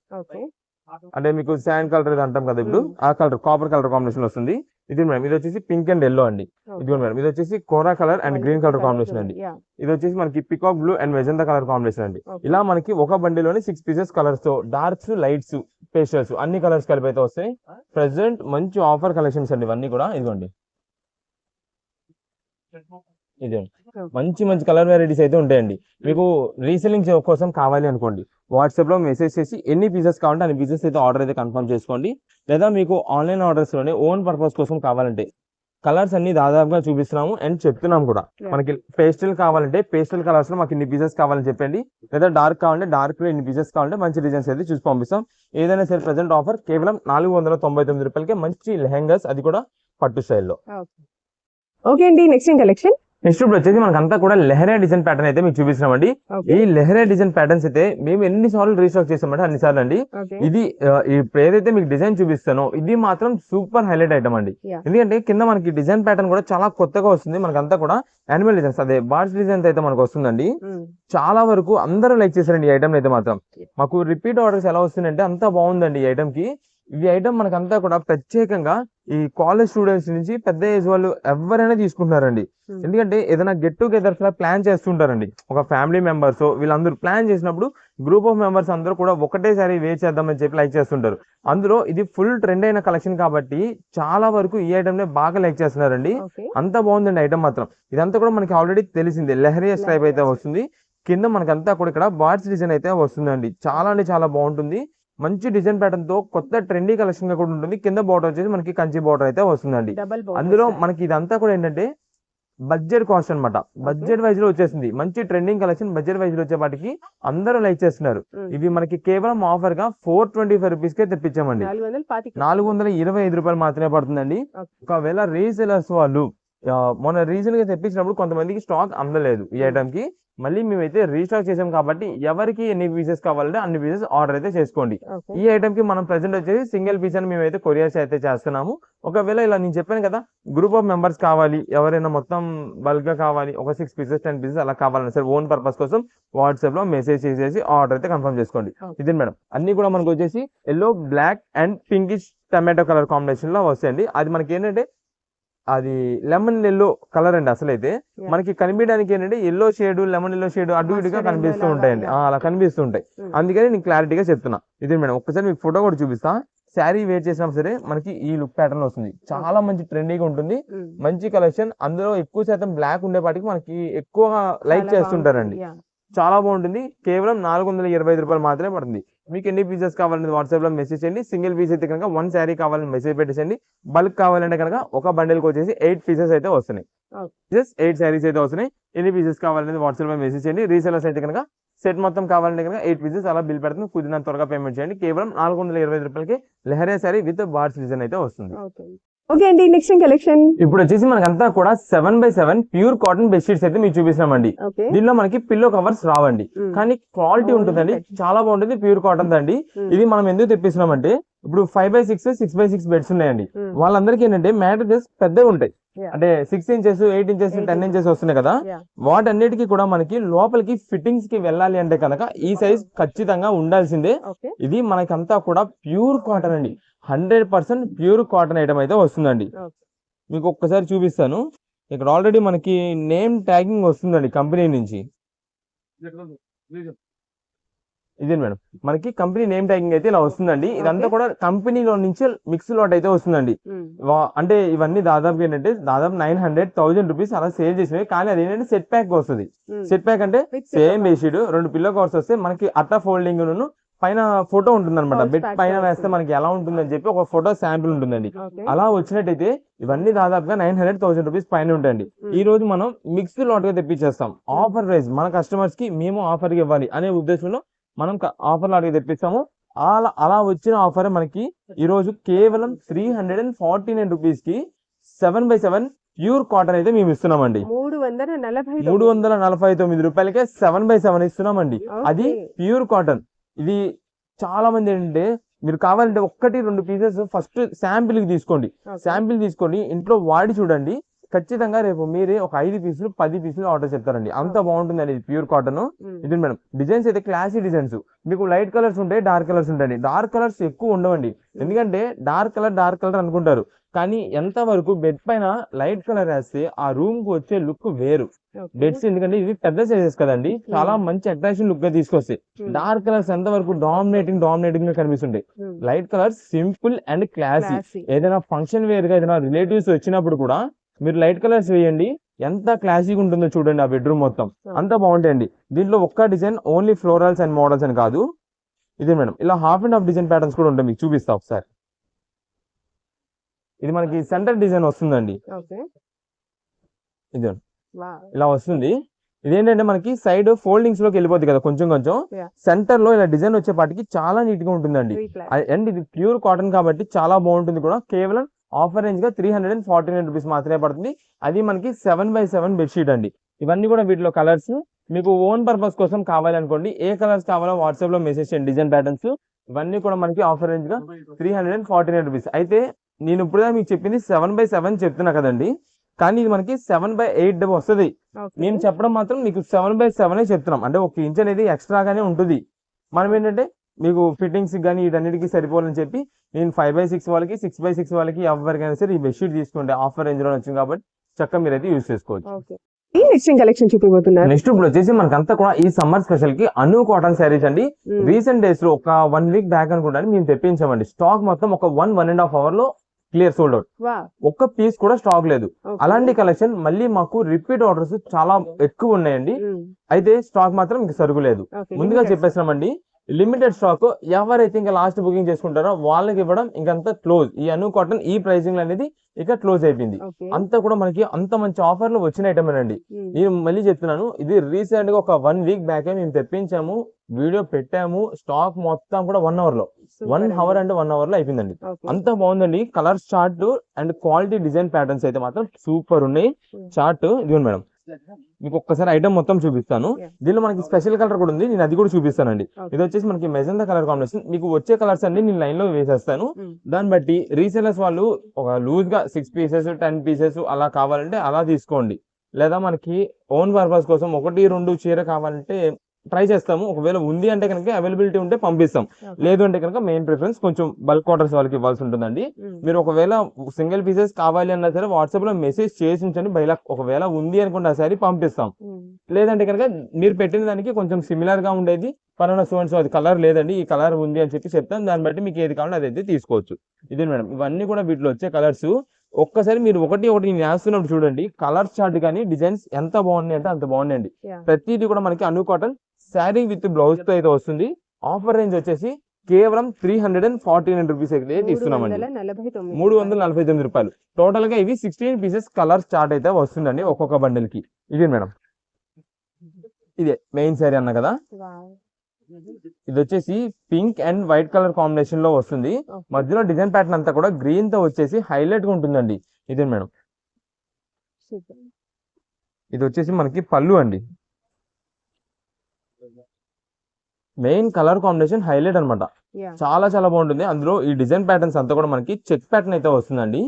అంటే మీకు శాండ్ కలర్ అంటాం కదా ఇప్పుడు, ఆ కలర్ కాపర్ కలర్ కాంబినేషన్ వస్తుంది. ఇది మేడం, ఇది వచ్చేసి పింక్ అండ్ ఎల్లో అండి. ఇది మేడం, ఇది వచ్చేసి kora colour and green colour combination అండి. ఇది వచ్చేసి మనకి peacock blue and magenta colour combination అండి. ఇలా మనకి ఒక బండిలోని 6 పీసెస్ కలర్స్ తో డార్క్స్, లైట్స్, పేస్టల్స్ అన్ని కలర్స్ కలిపి అయితే వస్తాయి. ప్రెసెంట్ మంచి ఆఫర్ కలెక్షన్స్ అండి ఇవన్నీ కూడా. ఇదిగోండి, ఇదే మంచి మంచి కలర్ వెరైటీస్ అయితే ఉంటాయండి. మీకు రీసెల్లింగ్ కోసం కావాలి అనుకోండి, వాట్సాప్ లో మెసేజ్ చేసి ఎన్ని పీసెస్ కావాలంటే అన్ని పీసెస్ అయితే ఆర్డర్ అయితే కన్ఫర్మ్ చేసుకోండి. లేదా మీకు ఆన్లైన్ ఆర్డర్స్ లోనే ఓన్ పర్పస్ కోసం కావాలంటే కలర్స్ అన్ని దాదాపుగా చూపిస్తున్నాము అండ్ చెప్తున్నాము కూడా. మనకి పేస్టల్ కావాలంటే పేస్టల్ కలర్స్ లో మాకు ఇన్ని పీసెస్ కావాలని చెప్పండి. లేదా డార్క్ కావాలంటే డార్క్ లో ఇన్ని పీసెస్ కావాలంటే మంచి డిజైన్స్ అయితే చూసి పంపిస్తాం. ఏదైనా సరే ప్రెసెంట్ ఆఫర్ కేవలం 499 రూపాయలకే మంచి లెహెంగాస్, అది కూడా పట్టు స్టైల్లో. ఓకే అండి, నెక్స్ట్ కలెక్షన్. నెక్స్ట్ ఇప్పుడు వచ్చేసి మనకంతా కూడా లెహరియా డిజైన్ ప్యాటర్న్ అయితే మీకు చూపిస్తున్నామండి. ఈ లెహరియా డిజైన్ ప్యాటర్న్స్ అయితే మేము ఎన్నిసార్లు రీస్టాక్ చేసామంటే అన్నిసార్లు అండి. ఇది ఇప్పుడు ఏదైతే మీకు డిజైన్ చూపిస్తానో ఇది మాత్రం సూపర్ హైలైట్ ఐటమ్ అండి. ఎందుకంటే కింద మనకి డిజైన్ ప్యాటర్న్ కూడా చాలా కొత్తగా వస్తుంది. మనకంతా కూడా యానిమల్ డిజైన్స్, అదే బర్డ్స్ డిజైన్స్ అయితే మనకు వస్తుందండి. చాలా వరకు అందరూ లైక్ చేశారండి ఈ ఐటమ్ అయితే. మాత్రం మాకు రిపీట్ ఆర్డర్స్ ఎలా వస్తుందంటే అంతా బాగుందండి ఈ ఐటమ్ కి. ఈ ఐటమ్ మనకంతా కూడా ప్రత్యేకంగా ఈ కాలేజ్ స్టూడెంట్స్ నుంచి పెద్ద ఏజ్ వాళ్ళు ఎవరైనా తీసుకుంటున్నారండి. ఎందుకంటే ఏదైనా గెట్ టుగెదర్స్ లా ప్లాన్ చేస్తుంటారండి, ఒక ఫ్యామిలీ మెంబర్స్ వీళ్ళందరూ ప్లాన్ చేసినప్పుడు గ్రూప్ ఆఫ్ మెంబర్స్ అందరూ కూడా ఒకటేసారి వేర్ చేద్దామని చెప్పి లైక్ చేస్తుంటారు. అందులో ఇది ఫుల్ ట్రెండ్ అయిన కలెక్షన్ కాబట్టి చాలా వరకు ఈ ఐటమ్ నే బాగా లైక్ చేస్తున్నారండి. అంత బాగుందండి ఐటమ్ మాత్రం. ఇదంతా కూడా మనకి ఆల్రెడీ తెలిసిందే, లెహరియా స్టైప్ అయితే వస్తుంది. కింద మనకంతా కూడా ఇక్కడ బార్డ్స్ డిజైన్ అయితే వస్తుందండి. చాలా అంటే చాలా బాగుంటుంది. మంచి డిజైన్ ప్యాటర్న్ తో కొత్త ట్రెండీ కలెక్షన్ గా కూడా ఉంటుంది. కింద బార్డర్ వచ్చేసి మనకి కంచి బార్డర్ అయితే వస్తుందండి. అందులో మనకి ఇదంతా కూడా ఏంటంటే బడ్జెట్ కాస్ట్ అనమాట. బడ్జెట్ వైజ్ లో వచ్చేసింది. మంచి ట్రెండింగ్ కలెక్షన్ బడ్జెట్ వైజ్ లో వచ్చేపాటికి అందరూ లైక్ చేస్తున్నారు. ఇవి మనకి కేవలం ఆఫర్ గా 425 రూపీస్ కే తెప్పించామండి. 425 రూపాయలు మాత్రమే పడుతుందండి. ఒకవేళ రీసేలర్స్ వాళ్ళు మొన్న రీసెంట్ గా తెప్పించినప్పుడు కొంతమందికి స్టాక్ అందలేదు ఈ ఐటమ్ కి. మళ్ళీ మేమైతే రీస్టాక్ చేసాం కాబట్టి ఎవరికి ఎన్ని పీసెస్ కావాలంటే అన్ని పీసెస్ ఆర్డర్ అయితే చేసుకోండి. ఈ ఐటమ్ కి మనం ప్రెసెంట్ వచ్చేసి సింగిల్ పీస్ అని మేమైతే కొరియర్స్ అయితే చేస్తున్నాము. ఒకవేళ ఇలా నేను చెప్పాను కదా, గ్రూప్ ఆఫ్ మెంబర్స్ కావాలి, ఎవరైనా మొత్తం బల్క్ గా కావాలి, ఒక 6 పీసెస్ 10 పీసెస్ అలా కావాలన్నా సరే ఓన్ పర్పస్ కోసం వాట్సాప్ లో మెసేజ్ చేసేసి ఆర్డర్ అయితే కన్ఫర్మ్ చేసుకోండి. ఇది మేడం, అన్ని కూడా మనకు వచ్చేసి yellow, black and pinkish tomato colour combination లో వస్తాయండి. అది మనకి ఏంటంటే అది లెమన్ ఎల్లో కలర్ అండి. అసలైతే మనకి కనిపించడానికి ఏంటంటే yellow shade, lemon yellow shade అటు ఇటుగా కనిపిస్తూ ఉంటాయండి, అలా కనిపిస్తూ ఉంటాయి. అందుకని నేను క్లారిటీగా చెప్తున్నా. ఇది మేడం, ఒక్కసారి మీకు ఫోటో కూడా చూపిస్తా. శారీ వేర్ చేసినా సరే మనకి ఈ లుక్ ప్యాటర్న్ వస్తుంది. చాలా మంచి ట్రెండీగా ఉంటుంది, మంచి కలెక్షన్. అందులో ఎక్కువ శాతం బ్లాక్ ఉండేపాటికి మనకి ఎక్కువ లైక్ చేస్తుంటారండి. చాలా బాగుంటుంది. కేవలం 425 రూపాయలు మాత్రమే పడుతుంది. మీకు ఎన్ని పీసెస్ కావాలని వాట్సాప్ లో మెసేజ్ చేయండి. సింగిల్ పీస్ అయితే కనుక 1 శారీ కావాలని మెసేజ్ పెట్టేసండి. బల్క్ కావాలంటే కనుక ఒక బండిల్ కి వచ్చేసి 8 పీసెస్ అయితే వస్తున్నాయి. 8 శారీస్ అయితే వస్తున్నాయి. ఎన్ని పీసెస్ కావాలనేది వాట్సాప్ లో మెసేజ్ చేయండి. రీసెలర్స్ అయితే కనుక సెట్ మొత్తం కావాలంటే కనుక 8 పీసెస్ అలా బిల్ పెడుతుంది. కుదిరినంత త్వరగా పేమెంట్ చేయండి. కేవలం 425 రూపాయలకి leheriya sari with birds design అయితే వస్తుంది. ఓకే అండి, నెక్స్ట్ కలెక్షన్. ఇప్పుడు వచ్చేసి మనకంతా కూడా 7x7 ప్యూర్ కాటన్ బెడ్షీట్స్ అయితే మీకు చూపిస్తున్నామండి. దీనిలో మనకి పిల్లో కవర్స్ రావండి, కానీ క్వాలిటీ ఉంటుందండి. చాలా బాగుంటుంది. ప్యూర్ కాటన్ అండి. ఇది మనం ఎందుకు తెప్పిస్తున్నామంటే ఇప్పుడు 5x6, 6x6 బెడ్స్ ఉన్నాయండి. వాళ్ళందరికీ ఏంటంటే మ్యాట్రెసెస్ పెద్దగా ఉంటాయి, అంటే 6 ఇంచెస్, 8 ఇంచెస్, 10 ఇంచెస్ వస్తున్నాయి కదా. వాటన్నిటికీ కూడా మనకి లోపలికి ఫిట్టింగ్స్ కి వెళ్ళాలి అంటే కనుక ఈ సైజ్ ఖచ్చితంగా ఉండాల్సిందే. ఇది మనకంతా కూడా ప్యూర్ కాటన్ అండి. 100% ప్యూర్ కాటన్ ఐటమ్ అయితే వస్తుందండి. మీకు ఒక్కసారి చూపిస్తాను. ఇక్కడ ఆల్రెడీ మనకి నేమ్ ట్యాగింగ్ వస్తుందండి కంపెనీ నుంచి. ఇది మేడం మనకి కంపెనీ నేమ్ ట్యాగింగ్ అయితే ఇలా వస్తుందండి. ఇదంతా కూడా కంపెనీలో నుంచి మిక్స్ లాట్ అయితే వస్తుందండి. అంటే ఇవన్నీ దాదాపు ఏంటంటే దాదాపు 900,000 రూపీస్ అలా సేల్ చేసినవి. కానీ అది ఏంటంటే సెట్ ప్యాక్ వస్తుంది. సెట్ ప్యాక్ అంటే సేమ్ బెడ్షీట్ 2 పిల్లో కవర్స్ వస్తే మనకి అట్ట ఫోల్డింగ్ పైన ఫోటో ఉంటుంది అనమాట. బెడ్ పైన వేస్తే మనకి ఎలా ఉంటుందని చెప్పి ఒక ఫోటో శాంపిల్ ఉంటుందండి. అలా వచ్చినట్టయితే ఇవన్నీ దాదాపుగా 900,000 రూపీస్ పైన ఉంటాయండి. ఈ రోజు మనం మిక్స్డ్ లాట్ గా తెప్పించేస్తాం. ఆఫర్ ప్రైస్ మన కస్టమర్స్ కి మేము ఆఫర్ ఇవ్వాలి అనే ఉద్దేశంలో మనం ఆఫర్ లాట్ గా తెప్పిస్తాము. అలా వచ్చిన ఆఫర్ మనకి ఈ రోజు కేవలం 349 రూపీస్ కి 7/7 ప్యూర్ కాటన్ అయితే మేము ఇస్తున్నామండి. 349 రూపాయలకే 7/7 ఇస్తున్నామండి. అది ప్యూర్ కాటన్. ఇది చాలా మంది ఏంటంటే మీరు కావాలంటే 1-2 పీసెస్ ఫస్ట్ శాంపిల్ కి తీసుకోండి. శాంపిల్ తీసుకొని ఇంట్లో వాడి చూడండి. ఖచ్చితంగా రేపు మీరే ఒక 5 పీసులు 10 పీసులు ఆర్డర్ చెప్తారండి. అంత బాగుంటుందండి ఇది ప్యూర్ కాటన్. ఇది మేడం డిజైన్స్ అయితే క్లాసీ డిజైన్స్. మీకు లైట్ కలర్స్ ఉంటాయి, డార్క్ కలర్స్ ఉంటాయండి. డార్క్ కలర్స్ ఎక్కువ ఉండవండి. ఎందుకంటే డార్క్ కలర్ అనుకుంటారు. కానీ ఎంత వరకు బెడ్ పైన లైట్ కలర్ వేస్తే ఆ రూమ్ కు వచ్చే లుక్ వేరు. బెడ్స్ ఎందుకంటే ఇవి పెద్ద సైజెస్ కదండి, చాలా మంచి అట్రాక్షన్ లుక్ గా తీసుకొస్తాయి. డార్క్ కలర్స్ ఎంత వరకు డామినేటింగ్ గా కనిపిస్తుంటాయి. Light colours simple and classy. ఏదైనా ఫంక్షన్ వేర్ గా ఏదైనా రిలేటివ్స్ వచ్చినప్పుడు కూడా మీరు లైట్ కలర్స్ వేయండి, ఎంత క్లాసీగా ఉంటుందో చూడండి. ఆ బెడ్రూమ్ మొత్తం అంత బాగుంటాయండి. దీంట్లో ఒక్క design only florals and models అని కాదు. ఇది మేడం ఇలా half and half design patterns కూడా ఉంటాయి. మీకు చూపిస్తా ఒకసారి. ఇది మనకి సెంటర్ డిజైన్ వస్తుందండి. ఇది ఇలా వస్తుంది. ఇదేంటంటే మనకి సైడ్ ఫోల్డింగ్స్ లోకి వెళ్ళిపోద్ది కదా కొంచెం కొంచెం. సెంటర్ లో ఇలా డిజైన్ వచ్చేపాటికి చాలా నీట్ గా ఉంటుందండి. అండ్ ఇది ప్యూర్ కాటన్ కాబట్టి చాలా బాగుంటుంది కూడా. కేవలం ఆఫర్ రేంజ్ గా 349 రూపీస్ మాత్రమే పడుతుంది. అది మనకి 7/7 బెడ్షీట్ అండి. ఇవన్నీ కూడా వీటిలో కలర్స్ మీకు ఓన్ పర్పస్ కోసం కావాలనుకోండి, ఏ కలర్స్ కావాలో వాట్సాప్ లో మెసేజ్ చేయండి. డిజైన్ ప్యాటర్న్స్ ఇవన్నీ కూడా మనకి ఆఫర్ రేంజ్ గా 349 రూపీస్. అయితే నేను ఇప్పుడు మీకు చెప్పింది 7/7 చెప్తున్నా కదండి, కానీ ఇది మనకి 7/8 వస్తుంది. నేను చెప్పడం మాత్రం మీకు 7/7 చెప్తున్నాం. అంటే 1 ఇంచ్ అనేది ఎక్స్ట్రాగానే ఉంటుంది. మనం ఏంటంటే మీకు ఫిట్టింగ్స్ కానీ వీటన్నిటికీ సరిపోవాలని చెప్పి నేను 5/6 వాళ్ళకి 6/6 వాళ్ళకి ఎవరికైనా సరే ఈ బెడ్షీట్ తీసుకోండి. ఆఫర్ రేంజ్ లో వచ్చింది కాబట్టి చక్కగా మీరైతే యూజ్ చేసుకోవచ్చు. నెక్స్ట్ ఇప్పుడు వచ్చేసి మనకంతా కూడా ఈ సమ్మర్ స్పెషల్ కి అను కాటన్ శారీస్ అండి. రీసెంట్ డేస్ లో ఒక 1 వీక్ బ్యాక్ అనుకుంటాను మేము తెప్పించామండి. స్టాక్ మొత్తం ఒక 1.5 అవర్ లో క్లియర్ సోల్డ్ అవుట్. ఒక్క పీస్ కూడా స్టాక్ లేదు. అలాంటి కలెక్షన్ మళ్ళీ మాకు రిపీట్ ఆర్డర్స్ చాలా ఎక్కువ ఉన్నాయండి. అయితే స్టాక్ మాత్రం ఇంకా సరుకులేదు. ముందుగా చెప్పేసినామండి, లిమిటెడ్ స్టాక్. ఎవరైతే ఇంకా లాస్ట్ బుకింగ్ చేసుకుంటారో వాళ్ళకి ఇవ్వడం ఇంకంతా క్లోజ్. ఈ అను కాటన్ ఈ ప్రైసింగ్ అనేది ఇక క్లోజ్ అయిపోయింది. అంతా కూడా మనకి అంత మంచి ఆఫర్లు వచ్చిన ఐటమ్ అండి. నేను మళ్ళీ చెప్తున్నాను, ఇది రీసెంట్ గా ఒక 1 వీక్ బ్యాక్ మేము తెప్పించాము, వీడియో పెట్టాము. స్టాక్ మొత్తం కూడా 1 అవర్ లో 1 అవర్ అంటే 1 అవర్ లో అయిపోయిందండి. అంత బాగుందండి. Colours chart and quality design patterns అయితే మాత్రం సూపర్ ఉన్నాయి. చార్ట్ ఇదిగోండి మేడం, మీకు ఒక్కసారి ఐటమ్ మొత్తం చూపిస్తాను. దీనిలో మనకి స్పెషల్ కలర్ కూడా ఉంది, నేను అది కూడా చూపిస్తానండి. ఇది వచ్చేసి మనకి మెజంతా కలర్ కాంబినేషన్. మీకు వచ్చే కలర్స్ అన్ని నేను లైన్ లో వేసేస్తాను. దాన్ని బట్టి రీసేలర్స్ వాళ్ళు ఒక లూజ్ గా 6 పీసెస్ 10 పీసెస్ అలా కావాలంటే అలా తీసుకోండి. లేదా మనకి ఓన్ పర్పస్ కోసం 1-2 చీర కావాలంటే ట్రై చేస్తాము. ఒకవేళ ఉంది అంటే కనుక అవైలబిలిటీ ఉంటే పంపిస్తాం. లేదు అంటే కనుక మెయిన్ ప్రిఫరెన్స్ కొంచెం బల్క్ ఆర్డర్స్ వాళ్ళకి ఇవ్వాల్సి ఉంటుందండి. మీరు ఒకవేళ సింగిల్ పీసెస్ కావాలి అన్నా సరే వాట్సాప్ లో మెసేజ్ చేసి ఉంచండి. బయట ఒకవేళ ఉంది అనుకుంటే సరే పంపిస్తాం. లేదంటే కనుక మీరు పెట్టిన దానికి కొంచెం సిమిలర్ గా ఉండేది పలానా సో అది కలర్ లేదండి, ఈ కలర్ ఉంది అని చెప్పి చెప్తాను. దాన్ని బట్టి మీకు ఏది కావాలో అదైతే తీసుకోవచ్చు. ఇదే మేడం, ఇవన్నీ కూడా వీటిలో వచ్చే కలర్స్. ఒక్కసారి మీరు ఒకటి నేను వేస్తున్నప్పుడు చూడండి, కలర్ చార్ట్ కానీ డిజైన్స్ ఎంత బాగున్నాయి అంటే అంత బాగున్నాయండి. ప్రతిదీ కూడా మనకి అను కాటన్ శారీ విత్ బ్లౌజ్ తో అయితే వస్తుంది. ఆఫర్ రేంజ్ వచ్చేసి కేవలం 349 రూపీస్ అయితే ఇస్తున్నామండి. 349 రూపాయలు. టోటల్ గా ఇవి 16 పీసెస్ కలర్ చార్ట్ అయితే వస్తుందండి ఒక్కొక్క బండిల్ కి. ఇదే మేడం, ఇదే మెయిన్ శారీ అన్న కదా. ఇది వచ్చేసి pink and white colour combination లో వస్తుంది. మధ్యలో డిజైన్ ప్యాటర్న్ అంతా కూడా గ్రీన్ తో వచ్చేసి హైలైట్ గా ఉంటుందండి. ఇదే మేడం, ఇది వచ్చేసి మనకి పళ్ళు అండి. మెయిన్ కలర్ కాంబినేషన్ హైలైట్ అనమాట. చాలా చాలా బాగుంటుంది. అందులో ఈ డిజైన్ ప్యాటర్న్స్ అంతా కూడా మనకి చెక్ ప్యాటర్న్ అయితే వస్తుందండి.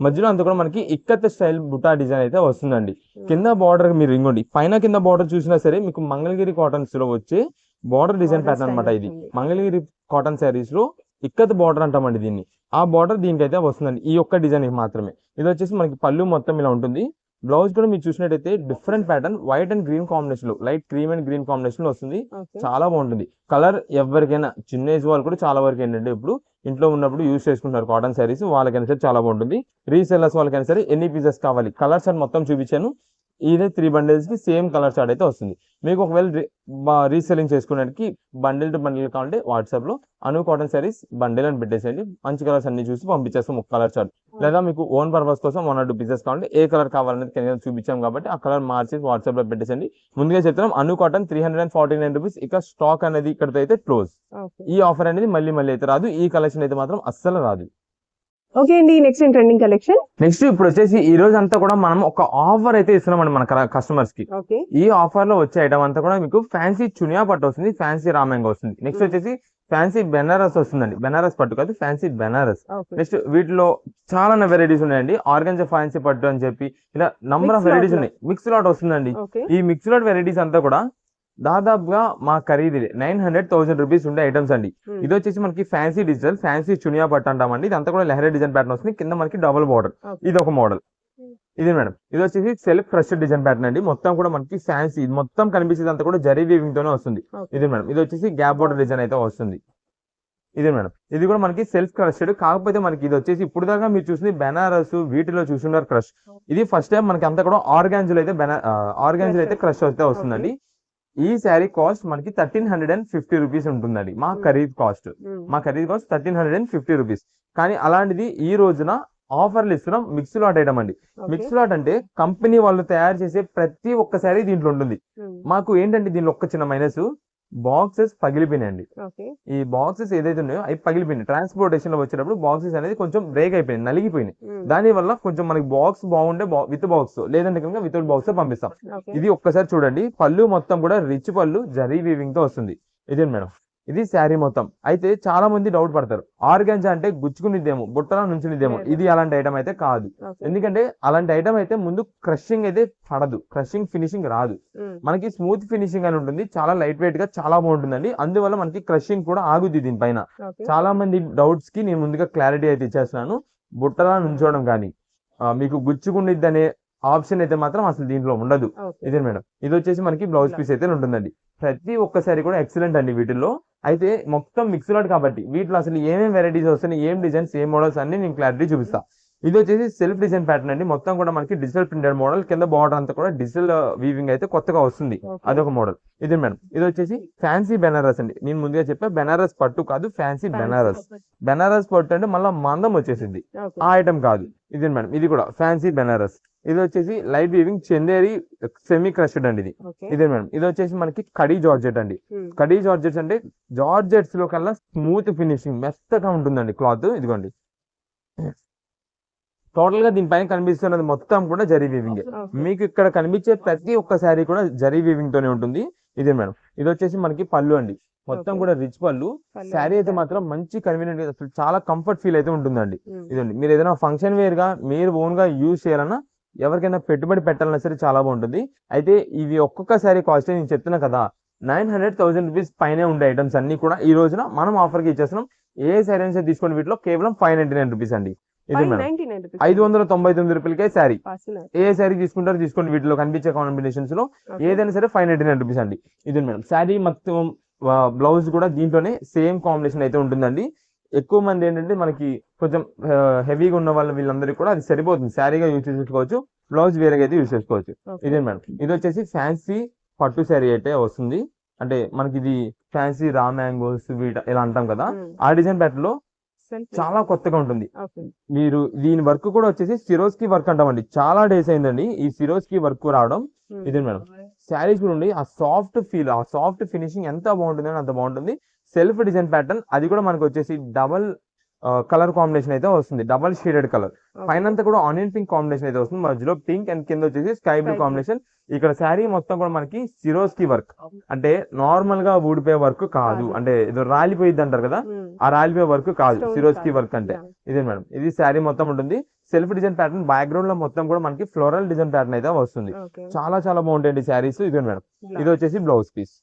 మధ్యలో అంతా కూడా మనకి ఇక్కత్ స్టైల్ బుటా డిజైన్ అయితే వస్తుందండి. కింద బార్డర్ మీరు ఇంకోండి, పైన కింద బార్డర్ చూసినా సరే మీకు మంగళగిరి కాటన్స్ లో వచ్చే బార్డర్ డిజైన్ ప్యాటర్న్ అనమాట. ఇది మంగళగిరి కాటన్ శారీస్ లో ఇక్కత్ బార్డర్ అంటామండి దీన్ని. ఆ బార్డర్ దీనికైతే వస్తుందండి, ఈ ఒక్క డిజైన్ మాత్రమే. ఇది వచ్చేసి మనకి పళ్ళు మొత్తం ఇలా ఉంటుంది. బ్లౌజ్ కూడా మీరు చూసినట్టయితే different pattern white and green combination లో, light cream and green combination లో వస్తుంది. చాలా బాగుంటుంది కలర్. ఎవరికైనా చిన్న ఏజ్ వాళ్ళు కూడా చాలా వరకు ఏంటంటే ఇప్పుడు ఇంట్లో ఉన్నప్పుడు యూస్ చేసుకుంటారు కాటన్ శారీస్, వాళ్ళకైనా సరే చాలా బాగుంటుంది. రీసెల్లర్స్ వాళ్ళకైనా సరే ఎన్ని పీసెస్ కావాలి, కలర్స్ అని మొత్తం చూపించాను. ఇదే 3 bundles కి సేమ్ కలర్ చార్ట్ అయితే వస్తుంది. మీకు ఒకవేళ రీసెల్లింగ్ చేసుకోవడానికి బండిల్ టు బండిల్ కావాలంటే వాట్సాప్ లో అను కాటన్ శారీస్ బండిల్ అని పెట్టేసేయండి. మంచి కలర్స్ అన్ని చూసి పంపించేస్తాం ఒక కలర్ చార్ట్. లేదా మీకు ఓన్ పర్పస్ కోసం 1 or 2 పీసెస్ కావాలంటే ఏ కలర్ కావాలనేది కింద చూపించాం కాబట్టి ఆ కలర్ మార్చేసి వాట్సాప్ లో పెట్టేసండి. ముందుగా చెప్తున్నాం అను కాటన్ 349 రూపీస్. ఇక స్టాక్ అనేది ఇక్కడతో అయితే క్లోజ్. ఈ ఆఫర్ అనేది మళ్ళీ అయితే రాదు. ఈ కలెక్షన్ అయితే మాత్రం అస్సలు రాదు. ఓకే అండి, నెక్స్ట్ ట్రెండింగ్ కలెక్షన్. నెక్స్ట్ ఇప్పుడు వచ్చేసి ఈ రోజు అంతా కూడా మనం ఒక ఆఫర్ అయితే ఇస్తున్నామండి మన కస్టమర్స్ కి. ఈ ఆఫర్ లో వచ్చే ఐటమ్ అంతా కూడా మీకు ఫ్యాన్సీ చునియా పట్టు వస్తుంది, ఫ్యాన్సీ రామ్యాంగో వస్తుంది. నెక్స్ట్ వచ్చేసి ఫ్యాన్సీ బెనారస్ వస్తుందండి. బెనారస్ పట్టు కాదు, ఫ్యాన్సీ బెనారస్. నెక్స్ట్ వీటిలో చాలా వెరైటీస్ ఉన్నాయండి. ఆర్గంజా ఫ్యాన్సీ పట్టు అని చెప్పి ఇలా నంబర్ ఆఫ్ వెరైటీస్ ఉన్నాయి. మిక్స్ లాట్ వస్తుందండి. ఈ మిక్స్ లాట్ వెరైటీస్ అంతా కూడా దాదాపుగా మా ఖరీదు 900,000 రూపీస్ ఉండే ఐటమ్స్ అండి. ఇది వచ్చేసి మనకి ఫ్యాన్సీ డిజిటల్ ఫ్యాన్సీ చునియా పట్టు అంటామండి. ఇదంతా కూడా లెహరీ డిజైన్ ప్యాటర్న్ వస్తుంది. కింద మనకి డబుల్ బార్డర్. ఇది ఒక మోడల్. ఇది మేడం, ఇది వచ్చేసి సెల్ఫ్ క్రష్డ్ డిజైన్ ప్యాటర్న్ అండి. మొత్తం కూడా మనకి ఫ్యాన్సీ మొత్తం కనిపించేది అంతా కూడా జరీ వీవింగ్ తోనే వస్తుంది. ఇది మేడం, ఇది వచ్చేసి గ్యాప్ బార్డర్ డిజైన్ అయితే వస్తుంది. ఇది మేడం, ఇది కూడా మనకి సెల్ఫ్ క్రష్డ్. కాకపోతే మనకి ఇది వచ్చేసి ఇప్పుడు దాకా మీరు చూసింది బెనారస్, వీటిలో చూస్తున్నారు క్రష్. ఇది ఫస్ట్ టైం మనకి అంతా కూడా ఆర్గాంజులు అయితే క్రష్ అయితే వస్తుందండి. ఈ శారీ కాస్ట్ మనకి 1350 రూపీస్ ఉంటుందండి. మా ఖరీద్ కాస్ట్ 1350 రూపీస్. కానీ అలాంటిది ఈ రోజున ఆఫర్లు ఇస్తున్నాం. మిక్స్ లాట్ ఐటమ్ అండి. మిక్స్ లాట్ అంటే కంపెనీ వాళ్ళు తయారు చేసే ప్రతి ఒక్క శారీ దీంట్లో ఉంటుంది. మాకు ఏంటంటే దీనిలో ఒక్క చిన్న మైనస్, బాక్సెస్ పగిలిపోయినాయండి. ఈ బాక్సెస్ ఏదైతే ఉన్నాయో అవి పగిలిపోయినాయి. ట్రాన్స్పోర్టేషన్ లో వచ్చేటప్పుడు బాక్సెస్ అనేది కొంచెం బ్రేక్ అయిపోయింది, నలిగిపోయినాయి. దాని వల్ల కొంచెం మనకి బాక్స్ బాగుంటే విత్ బాక్స్, లేదంటే కనుక వితౌట్ బాక్స్ పంపిస్తాం. ఇది ఒక్కసారి చూడండి. పళ్ళు మొత్తం కూడా రిచ్ పళ్ళు జరీ వీవింగ్ తో వస్తుంది. ఇదే మేడం, ఇది శారీ మొత్తం. అయితే చాలా మంది డౌట్ పడతారు, ఆర్గాంజా అంటే గుచ్చుకునిద్దేమో, బుట్టలా నుంచునిద్దేమో. ఇది అలాంటి ఐటమ్ అయితే కాదు. ఎందుకంటే అలాంటి ఐటమ్ అయితే ముందు క్రషింగ్ అయితే పడదు, క్రషింగ్ ఫినిషింగ్ రాదు. మనకి స్మూత్ ఫినిషింగ్ అని ఉంటుంది. చాలా లైట్ వెయిట్ గా చాలా బాగుంటుందండి. అందువల్ల మనకి క్రషింగ్ కూడా ఆగుద్ది దీనిపైన. చాలా మంది డౌట్స్ కి నేను ముందుగా క్లారిటీ అయితే ఇచ్చేస్తున్నాను. బుట్టలా నుంచోవడం కానీ మీకు గుచ్చుకునిద్ది అనే ఆప్షన్ అయితే మాత్రం అసలు దీంట్లో ఉండదు. ఇదే మేడం, ఇది వచ్చేసి మనకి బ్లౌజ్ పీస్ అయితే ఉంటుందండి. ప్రతి ఒక్కసారి కూడా ఎక్సలెంట్ అండి వీటిల్లో. అయితే మొత్తం మిక్స్ లాట్ కాబట్టి వీటిలో అసలు ఏమేమి వెరైటీస్ వస్తున్నాయి, ఏం డిజైన్స్, ఏం మోడల్స్ అన్ని నేను క్లారిటీ చూపిస్తా. ఇది వచ్చేసి సెల్ఫ్ డిజైన్ ప్యాటర్న్ అండి. మొత్తం కూడా మనకి డిజిటల్ ప్రింటెడ్ మోడల్. కింద బార్డర్ అంతా కూడా డిజిటల్ వీవింగ్ అయితే కొత్తగా వస్తుంది. అదొక మోడల్. ఇది మేడం, ఇది వచ్చేసి ఫ్యాన్సీ బెనారస్ అండి. నేను ముందుగా చెప్పా బెనారస్ పట్టు కాదు, ఫ్యాన్సీ బెనారస్. బెనారస్ పట్టు అంటే మళ్ళీ మందం వచ్చేసింది, ఆ ఐటమ్ కాదు. ఇది మేడం, ఇది కూడా ఫ్యాన్సీ బెనారస్. ఇది వచ్చేసి light weaving Chanderi semi crushed అండి. ఇదే మేడం, ఇది వచ్చేసి మనకి కడీ జార్జెట్ అండి. కడీ జార్జెట్స్ అంటే జార్జెట్స్ లో కల్లా స్మూత్ ఫినిషింగ్ మెత్తగా ఉంటుందండి క్లాత్. ఇదిగోండి, టోటల్ గా దీనిపైన కనిపిస్తున్నది మొత్తం కూడా జరీ వీవింగ్. మీకు ఇక్కడ కనిపించే ప్రతి ఒక్క శారీ కూడా జరీ వీవింగ్ తోనే ఉంటుంది. ఇదే మేడం, ఇది వచ్చేసి మనకి పళ్ళు అండి. మొత్తం కూడా రిచ్ పళ్ళు. శారీ అయితే మాత్రం మంచి కన్వీనియంట్ గా అసలు చాలా కంఫర్ట్ ఫీల్ అయితే ఉంటుందండి. ఇదండి, మీరు ఏదైనా ఫంక్షన్ వేర్ గా మీరు ఓన్ గా యూజ్ చేయాలన్నా, ఎవరికైనా పెట్టుబడి పెట్టాలన్నా సరే చాలా బాగుంటుంది. అయితే ఇవి ఒక్కొక్క శారీ కాస్ట్ నేను చెప్తున్నా కదా, 900,000 రూపీస్ పైనే ఉండే ఐటమ్స్ అన్ని కూడా ఈ రోజున మనం ఆఫర్ కి ఇచ్చేస్తున్నాం. ఏ శారీ అయితే తీసుకోండి వీటిలో కేవలం 599 రూపీస్ అండి. ఇది మేడం, 599 రూపాయలకే శారీ. ఏ శారీ తీసుకుంటారో తీసుకోండి. వీటిలో కనిపించే కాంబినేషన్స్ లో ఏదైనా సరే 599 రూపీస్ అండి. ఇది మేడం, శారీ మొత్తం బ్లౌజ్ కూడా దీంట్లోనే సేమ్ కాంబినేషన్ అయితే ఉంటుందండి. ఎక్కువ మంది ఏంటంటే మనకి కొంచెం హెవీగా ఉన్న వాళ్ళు వీళ్ళందరికీ కూడా అది సరిపోతుంది. శారీగా యూజ్ చేసుకోవచ్చు, బ్లౌజ్ వేరేగా అయితే యూజ్ చేసుకోవచ్చు. ఇదే మేడం, ఇది వచ్చేసి ఫ్యాన్సీ పట్టు శారీ అయితే వస్తుంది. అంటే మనకి ఇది ఫ్యాన్సీ రా మ్యాంగోస్ వీట ఇలా అంటాం కదా, ఆ డిజైన్ ప్యాటర్న్ లో చాలా కొత్తగా ఉంటుంది. మీరు దీని వర్క్ కూడా వచ్చేసి సిరోస్కి వర్క్ అంటామండి. చాలా డేస్ అయిందండి ఈ సిరోస్కి వర్క్ రావడం. ఇదే మేడం, శారీస్ చూడండి, ఆ సాఫ్ట్ ఫీల్, ఆ సాఫ్ట్ ఫినిషింగ్ ఎంత బాగుంటుంది అని అంత బాగుంటుంది. Self design pattern. అది కూడా మనకు వచ్చేసి డబల్ కలర్ కాంబినేషన్ అయితే వస్తుంది, డబల్ షేడెడ్ కలర్. పైన అంతా కూడా ఆనియన్ పింక్ కాంబినేషన్ అయితే వస్తుంది, మధ్యలో పింక్ అండ్ కింద వచ్చేసి స్కై బ్లూ కాంబినేషన్. ఇక్కడ శారీ మొత్తం కూడా మనకి సిరోస్కి వర్క్, అంటే నార్మల్ గా ఊడిపోయే వర్క్ కాదు, అంటే ఏదో రాలిపోయింది అంటారు కదా, ఆ రాలిపోయే వర్క్ కాదు సిరోస్కి వర్క్ అంటే. ఇదే మేడం, ఇది శారీ మొత్తం ఉంటుంది. Self design pattern. బ్యాక్గ్రౌండ్ లో మొత్తం కూడా మనకి ఫ్లోరల్ డిజైన్ ప్యాటర్న్ అయితే వస్తుంది. చాలా చాలా బాగుంటాయండి శారీస్. ఇదే మేడం, ఇది వచ్చేసి బ్లౌజ్ పీస్.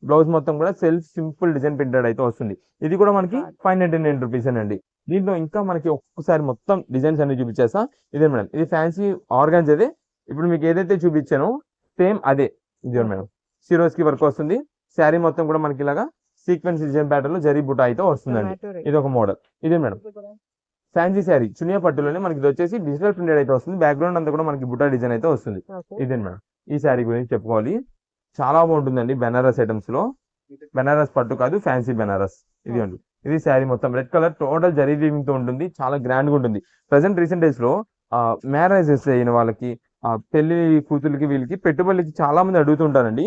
బ్లౌజ్ మొత్తం కూడా సెల్ఫ్ సింపుల్ డిజైన్ ప్రింటెడ్ అయితే వస్తుంది. ఇది కూడా మనకి 599 రూపీస్ అండి. దీంట్లో ఇంకా మనకి ఒక్కసారి మొత్తం డిజైన్స్ అన్ని చూపించేస్తా. ఇదే మేడం, ఇది ఫ్యాన్సీ ఆర్గాన్స్ అయితే ఇప్పుడు మీకు ఏదైతే చూపించానో సేమ్ అదే ఇది మేడం. సిరోస్ కి వర్క్ వస్తుంది. శారీ మొత్తం కూడా మనకి ఇలాగా సీక్వెన్స్ డిజైన్ ప్యాటర్న్ లో జరీ బుటా అయితే వస్తుందండి. ఇది ఒక మోడల్. ఇదే మేడం ఫ్యాన్సీ శారీ చునియా పట్టులోనే మనకి ఇది వచ్చేసి డిజిటల్ ప్రింటెడ్ అయితే వస్తుంది. బ్యాక్గ్రౌండ్ అంతా కూడా మనకి బుటా డిజైన్ అయితే వస్తుంది. ఇదే మేడం ఈ శారీ గురించి చెప్పుకోవాలి. చాలా బాగుంటుందండి బెనారస్ ఐటమ్స్ లో. బెనారస్ పట్టు కాదు, ఫ్యాన్సీ బెనారస్. ఇది అండి. ఇది శారీ మొత్తం red colour total zari weaving తో ఉంటుంది. చాలా గ్రాండ్ గా ఉంటుంది. ప్రెసెంట్ రీసెంట్ డేస్ లో మ్యారేజెస్ అయిన వాళ్ళకి, పెళ్లి కూతురికి, వీళ్ళకి పెట్టుబడికి చాలా మంది అడుగుతుంటారండి.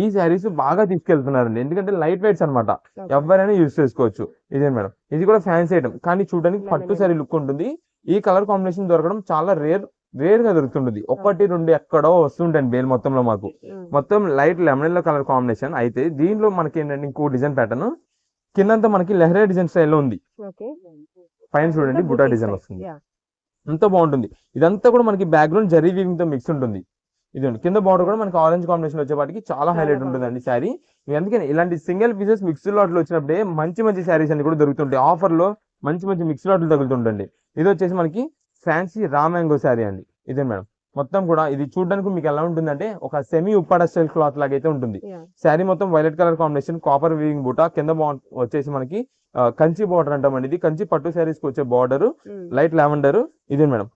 ఈ శారీస్ బాగా తీసుకెళ్తున్నారండి. ఎందుకంటే లైట్ వెయిట్స్ అనమాట, ఎవరైనా యూజ్ చేసుకోవచ్చు. ఇదే మేడం ఇది కూడా ఫ్యాన్సీ ఐటమ్, కానీ చూడడానికి పట్టు శారీ లుక్ ఉంటుంది. ఈ కలర్ కాంబినేషన్ దొరకడం చాలా రేర్ గా దొరుకుతుంటుంది. ఒకటి రెండు ఎక్కడో వస్తుంటాయి బేల్ మొత్తంలో. మాకు మొత్తం లైట్ లెమన్ కలర్ కాంబినేషన్ అయితే దీంట్లో మనకి ఏంటంటే ఇంకో డిజైన్ ప్యాటర్న్ కిందంతా మనకి లెహరే డిజైన్ స్టైల్లో ఉంది. పైన చూడండి బుటా డిజైన్ వస్తుంది. అంత బాగుంటుంది. ఇదంతా కూడా మనకి బ్యాక్గ్రౌండ్ జరీ వీవింగ్ తో మిక్స్ ఉంటుంది. ఇది కింద బార్డర్ కూడా మనకి ఆరెంజ్ కాంబినేషన్ వచ్చేపాటికి చాలా హైలైట్ ఉంటుందండి శారీ. అందుకని ఇలాంటి సింగిల్ పీసెస్ మిక్స్డ్ లాట్లు వచ్చినప్పుడే మంచి శారీస్ అన్ని కూడా దొరుకుతుంటాయి. ఆఫర్ లో మంచి మిక్స్ లాట్లు తగులుతుంటండి. ఇది వచ్చేసి మనకి ఫ్యాన్సీ రా మ్యాంగో శారీ అండి. ఇదే మేడం మొత్తం కూడా ఇది చూడడానికి మీకు ఎలా ఉంటుందంటే ఒక సెమీ ఉప్పాడ స్టైల్ క్లాత్ లాగా అయితే ఉంటుంది. శారీ మొత్తం violet colour combination, copper weaving బూటా, కింద వచ్చేసి మనకి కంచి బార్డర్ అంటామండి. ఇది కంచి పట్టు శారీస్ కి వచ్చే బార్డర్ లైట్ లావెండర్. ఇదే మేడం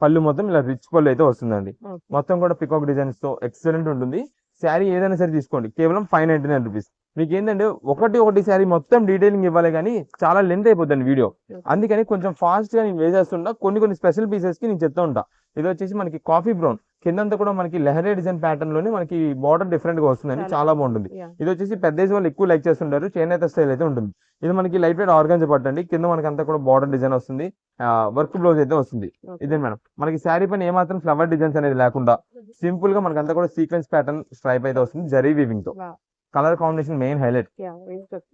పళ్ళు మొత్తం ఇలా రిచ్ పళ్ళు అయితే వస్తుందండి. మొత్తం కూడా పికాక్ డిజైన్స్ తో ఎక్సలెంట్ ఉంటుంది. శారీ ఏదైనా సరే తీసుకోండి, కేవలం 599 రూపీస్. మీకు ఏంటంటే ఒకటి శారీ మొత్తం డీటెయిలింగ్ ఇవ్వాలి, కానీ చాలా లెంత్ అయిపోతుంది వీడియో. అందుకని కొంచెం ఫాస్ట్ గా నేను వేసేస్తుంటా. కొన్ని స్పెషల్ పీసెస్ కి నేను చెప్తా ఉంటా. ఇది వచ్చేసి మనకి కాఫీ బ్రౌన్, కిందంతా కూడా మనకి లెహరే డిజైన్ ప్యాటర్న్ లోనే మనకి బార్డర్ డిఫరెంట్ గా వస్తుందండి. చాలా బాగుంటుంది. ఇది వచ్చేసి పెద్ద ఏజ్ వాళ్ళు ఎక్కువ లైక్ చేస్తుంటారు. చేనేత స్టైల్ అయితే ఉంటుంది. ఇది మనకి లైట్ వెయిట్ ఆర్గాన్జా పట్టండి. కింద మనకి అంతా కూడా బార్డర్ డిజైన్ వస్తుంది. వర్క్ బ్లౌజ్ అయితే వస్తుంది. ఇదే మేడం మనకి శారీ పైన ఏమాత్రం ఫ్లవర్ డిజైన్స్ అనేది లేకుండా సింపుల్ గా మనకంతా కూడా సీక్వెన్స్ ప్యాటర్న్ స్ట్రైప్ అయితే వస్తుంది జరీ వీవింగ్ తో. Colour combination main highlight.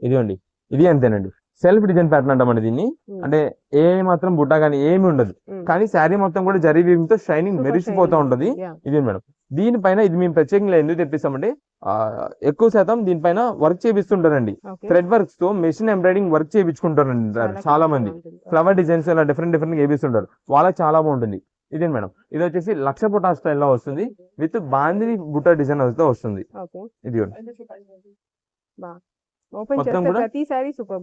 ఇదిగోండి ఇది అంతేనండి. సెల్ఫ్ డిజైన్ ప్యాటర్న్ అంటామండి దీన్ని. అంటే ఏ మాత్రం బుట్టా కానీ ఏమి ఉండదు, కానీ శారీ మొత్తం కూడా జరీ వీవింగ్ తో షైనింగ్ మెరిసిపోతూ ఉంటుంది. ఇది మేడం దీనిపైన ఇది మేము ప్రత్యేకంగా ఎందుకు తెప్పిస్తామంటే ఎక్కువ శాతం దీనిపైన వర్క్ చేపిస్తుంటారండి. థ్రెడ్ వర్క్స్ తో మెషిన్ ఎంబ్రాయిడింగ్ వర్క్ చేయించుకుంటారండి చాలా మంది. ఫ్లవర్ డిజైన్స్ ఇలా డిఫరెంట్ వేపిస్తుంటారు. వాళ్ళకి చాలా బాగుంటుంది. ఇదే మేడం ఇది వచ్చేసి లక్ష బుటా స్టైల్లో వస్తుంది. విత్ బాందిని బుటా డిజైన్ తో వస్తుంది. ఇది మొత్తం కూడా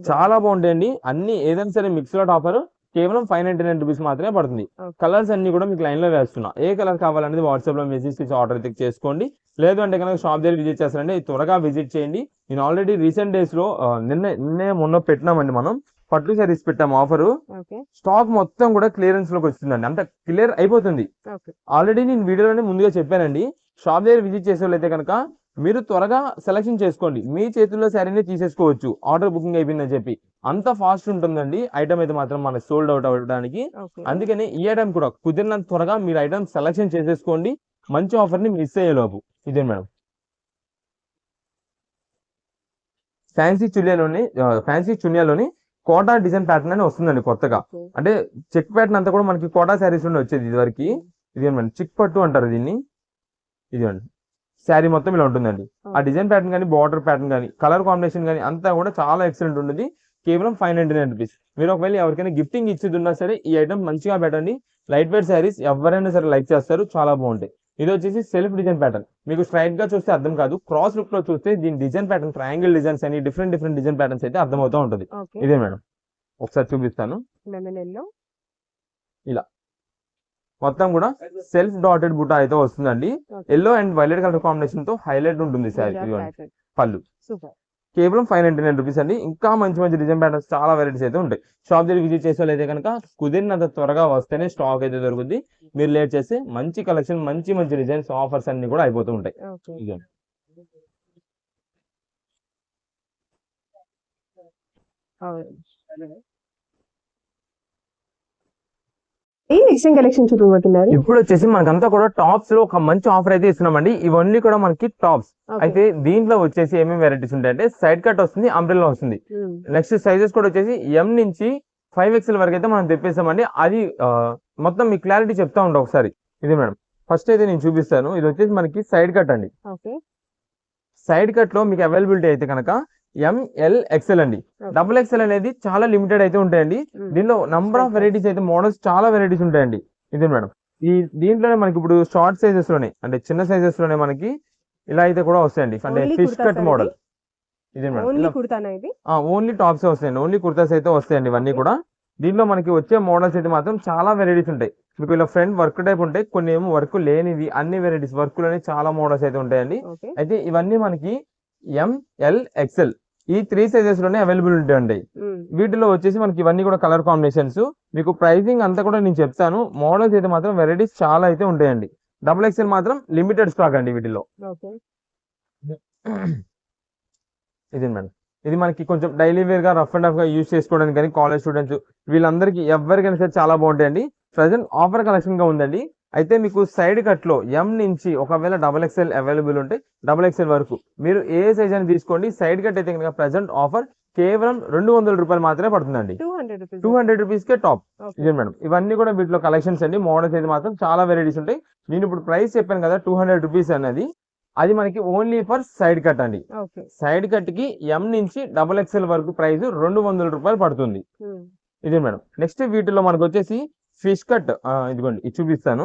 చాలా బాగుంటాయండి. అన్ని ఏదైనా సరే మిక్స్ లాట్ ఆఫర్ కేవలం 599 రూపీస్ మాత్రమే పడుతుంది. కలర్స్ అన్ని కూడా మీకు లైన్ లో వేస్తున్నా. ఏ కలర్ కావాలనేది వాట్సాప్ లో మెసేజ్ చేసి ఆర్డర్ అయితే చేసుకోండి. లేదు అంటే కనుక షాప్ దగ్గర విజిట్ చేస్తారంటే త్వరగా విజిట్ చేయండి. నేను ఆల్రెడీ రీసెంట్ డేస్ లో మొన్న పెట్టినామండి. మనం పట్టు శారీస్ పెట్టాము ఆఫర్. స్టాక్ మొత్తం కూడా క్లియరెన్స్ లోకి వస్తుందండి. అంత క్లియర్ అయిపోతుంది. ఆల్రెడీ నేను వీడియోలోనే ముందుగా చెప్పానండి. షాప్ దగ్గర విజిట్ చేసే వాళ్ళైతే కనుక మీరు త్వరగా సెలెక్షన్ చేసుకోండి. మీ చేతుల్లో శారీని తీసేసుకోవచ్చు ఆర్డర్ బుకింగ్ అయిపోయిందని చెప్పి. అంత ఫాస్ట్ ఉంటుందండి ఐటమ్ అయితే మాత్రం మనకి సోల్డ్ అవుట్ అవ్వడానికి. అందుకని ఈ ఐటమ్ కూడా కుదిరినంత త్వరగా మీరు ఐటమ్ సెలెక్షన్ చేసేసుకోండి, మంచి ఆఫర్ ని మిస్ అయ్యేలోపు. ఇదే మేడం ఫ్యాన్సీ చునియాలోని కోటా డిజైన్ ప్యాటర్న్ అని వస్తుందండి కొత్తగా. అంటే చెక్ ప్యాటర్న్ అంతా కూడా మనకి కోటా శారీస్ నుండి వచ్చేది ఇదివరకు. ఇది మేడం చిక్ పట్టు అంటారు దీన్ని. ఇది అండి శారీ మొత్తం ఇలా ఉంటుందండి. ఆ డిజైన్ ప్యాటర్న్ కానీ బార్డర్ ప్యాటర్న్ కానీ కలర్ కాంబినేషన్ కానీ అంతా కూడా చాలా ఎక్సలెంట్ ఉంటుంది. కేవలం 599 రూపీస్. మీరు ఒకవేళ ఎవరికైనా గిఫ్టింగ్ ఇచ్చేది ఉన్నా సరే ఈ ఐటమ్ మంచిగా పెట్టండి. లైట్ వెయిట్ శారీస్ ఎవరైనా సరే లైక్ చేస్తారు, చాలా బాగుంటాయి. ఇది వచ్చేసి సెల్ఫ్ డిజైన్ ప్యాటర్న్. మీకు స్ట్రైట్ గా చూస్తే అర్థం కాదు, క్రాస్ లుక్ లో చూస్తే దీని డిజైన్ ప్యాటర్న్ ట్రయాంగిల్ డిజైన్స్ అని డిఫరెంట్ డిజైన్ ప్యాటర్న్స్ అయితే అర్థమవుతూ ఉంటుంది. ఇదే మేడం ఒకసారి చూపిస్తాను. ఇలా మొత్తం కూడా సెల్ఫ్ డాటెడ్ బుటా అయితే వస్తుందండి. Yellow and violet colour combination తో హైలైట్ ఉంటుంది శారీ. పళ్ళు కేవలం 599 రూపీస్ అండి. ఇంకా మంచి డిజైన్ ప్యాటర్న్స్ చాలా వెరైటీస్ అయితే ఉంటాయి. షాప్ దగ్గర విజిట్ చేసే వాళ్ళు అయితే కనుక కుదిరినంత త్వరగా వస్తేనే స్టాక్ అయితే దొరుకుతుంది. మీరు లేట్ చేస్తే మంచి కలెక్షన్ మంచి డిజైన్స్ ఆఫర్స్ అన్ని కూడా అయిపోతూ ఉంటాయి. ఇప్పుడు వచ్చేసి మనకంతా కూడా టాప్స్ లో ఒక మంచి ఆఫర్ అయితే ఇస్తున్నామండి. ఇవన్నీ కూడా మనకి టాప్స్ అయితే దీంట్లో వచ్చేసి ఏమేమి వెరైటీస్ ఉంటాయంటే సైడ్ కట్ వస్తుంది, అంబ్రెల్లా వస్తుంది. నెక్స్ట్ సైజెస్ కూడా వచ్చేసి M నుంచి 5XL వరకు అయితే మనం తెప్పేస్తామండి. అది మొత్తం మీ క్లారిటీ చెప్తా ఉంటా ఒకసారి. ఇది మేడం ఫస్ట్ అయితే నేను చూపిస్తాను. ఇది వచ్చేసి మనకి సైడ్ కట్ అండి. సైడ్ కట్ లో మీకు అవైలబిలిటీ అయితే కనుక ML XL అండి. XXL అనేది చాలా లిమిటెడ్ అయితే ఉంటాయండి. దీనిలో నంబర్ ఆఫ్ వెరైటీస్ అయితే మోడల్స్ చాలా వెరైటీస్ ఉంటాయండి. ఇది మేడం ఈ దీంట్లోనే మనకి ఇప్పుడు షార్ట్ సైజెస్ లోనే అంటే చిన్న సైజెస్ లోనే మనకి ఇలా అయితే కూడా వస్తాయండి. అంటే Only ఫిష్ kurtas కట్ అండి? మోడల్ ఇదే మేడం. ఓన్లీ కుర్తానా ఇది? ఓన్లీ టాప్స్ వస్తాయండి, ఓన్లీ కుర్తాస్ అయితే వస్తాయండి ఇవన్నీ Okay. కూడా. దీంట్లో మనకి వచ్చే మోడల్స్ అయితే మాత్రం చాలా వెరైటీస్ ఉంటాయి. మీకు ఇలా ఫ్రంట్ వర్క్ టైప్ ఉంటాయి, కొన్ని ఏమో వర్క్ లేనివి, అన్ని వెరైటీస్ వర్క్ లోనే చాలా మోడల్స్ అయితే ఉంటాయండి. ఓకే. అయితే ఇవన్నీ మనకి ఎంఎల్ ఎక్స్ఎల్ ఈ 3 సైజెస్ లోనే అవైలబుల్ ఉంటాయండి. వీటిలో వచ్చేసి మనకి ఇవన్నీ కూడా కలర్ కాంబినేషన్స్. మీకు ప్రైసింగ్ అంతా కూడా నేను చెప్తాను. మోడల్స్ అయితే మాత్రం వెరైటీస్ చాలా అయితే ఉంటాయండి. డబుల్ ఎక్స్ఎల్ మాత్రం లిమిటెడ్ స్టాక్ అండి వీటిలో. ఓకే. ఇది మేడం, ఇది మనకి కొంచెం డైలీ వేర్ గా రఫ్ అండ్ రఫ్ గా యూజ్ చేసుకోవడానికి కానీ కాలేజ్ స్టూడెంట్స్ వీళ్ళందరికీ ఎవరికైనా సరే చాలా బాగుంటాయండి. ప్రజెంట్ ఆఫర్ కలెక్షన్ గా ఉందండి. అయితే మీకు సైడ్ కట్ లో ఎం నుంచి ఒకవేళ డబల్ ఎక్స్ఎల్ అవైలబుల్ ఉంటే డబల్ ఎక్స్ఎల్ వరకు మీరు ఏ సైజ్ అని తీసుకోండి. సైడ్ కట్ అయితే కనుక ప్రజెంట్ ఆఫర్ కేవలం 200 రూపాయలు మాత్రమే పడుతుందండి. 200 రూపీస్. 200 రూపీస్ కే టాప్. ఓకే. ఇదే మేడం, ఇవన్నీ కూడా వీటిలో కలెక్షన్స్ అండి. మోడల్స్ అయితే మాత్రం చాలా వెరైటీస్ ఉంటాయి. నేను ఇప్పుడు ప్రైస్ చెప్పాను కదా 200 రూపీస్ అనేది, అది మనకి ఓన్లీ ఫర్ సైడ్ కట్ అండి. ఓకే. సైడ్ కట్ కి ఎం నుంచి డబల్ ఎక్స్ఎల్ వరకు ప్రైస్ 200 రూపాయలు పడుతుంది. ఇదే మేడం. నెక్స్ట్ వీటిలో మనకు వచ్చేసి ఫిష్ కట్, ఇదిగోండి ఇది చూపిస్తాను.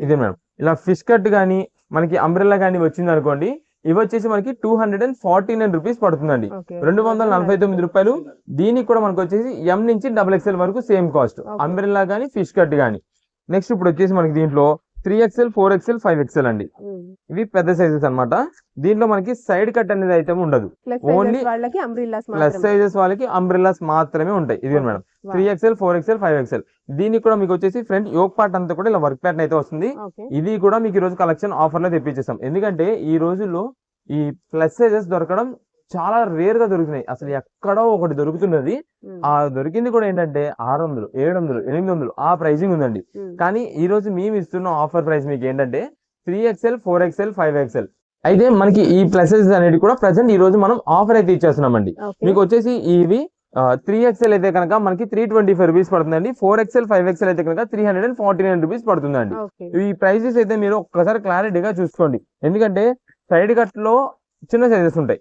ఇదే మేడం, ఇలా ఫిష్ కట్ కానీ మనకి అంబ్రెల్లా కానీ వచ్చింది అనుకోండి, ఇవి వచ్చేసి మనకి 249 రూపీస్ పడుతుందండి. ఓకే. 249 రూపాయలు. దీనికి కూడా మనకు వచ్చేసి ఎం నుంచి డబల్ ఎక్స్ఎల్ వరకు సేమ్ కాస్ట్, Okay. అంబ్రెల్లా కానీ ఫిష్ కట్ కానీ. నెక్స్ట్ ఇప్పుడు వచ్చేసి మనకి దీంట్లో 3XL 4XL 5XL అండి. ఇవి పెద్ద సైజెస్ అన్నమాట. దీంట్లో మనకి సైడ్ కట్ అనేది అయితే ఉండదు. ప్లస్ Only సైజెస్ వాళ్ళకి అంబ్రిల్లాస్ ప్లస్ మాత్రమే. సైజెస్ వాళ్ళకి అంబ్రెల్లాస్ మాత్రమే ఉంటాయి. ఇది మేడం, 3XL 4XL 5XL. దీనికి కూడా మీకు వచ్చేసి ఫ్రంట్ యోక్ పార్ట్ అంతా కూడా ఇలా వర్క్ ప్యాటర్న్ అయితే వస్తుంది. ఓకే. ఇది కూడా మీకు ఈ రోజు కలెక్షన్ ఆఫర్ లో తెప్పించేస్తాం. ఎందుకంటే ఈ రోజుల్లో ఈ ప్లస్ సైజెస్ దొరకడం చాలా రేర్ గా దొరుకుతున్నాయి. అసలు ఎక్కడో ఒకటి దొరుకుతున్నది. ఆ దొరికింది కూడా ఏంటంటే 600, 700, 800 ఆ ప్రైసింగ్ ఉందండి. కానీ ఈ రోజు మేము ఇస్తున్న ఆఫర్ ప్రైస్ మీకు ఏంటంటే 3XL 4XL 5XL. అయితే మనకి ఈ ప్లసెస్ అనేది కూడా ప్రెసెంట్ ఈ రోజు మనం ఆఫర్ అయితే ఇచ్చేస్తున్నామండి. ఓకే. మీకు వచ్చేసి ఇవి 3XL అయితే కనుక మనకి 325 రూపీస్ పడుతుందండి. 4XL 5XL అయితే కనుక 349 రూపీస్ పడుతుందండి. ఓకే. ఈ ప్రైసెస్ అయితే మీరు ఒక్కసారి క్లారిటీగా చూసుకోండి. ఎందుకంటే సైడ్ కట్ లో చిన్న సైజెస్ ఉంటాయి.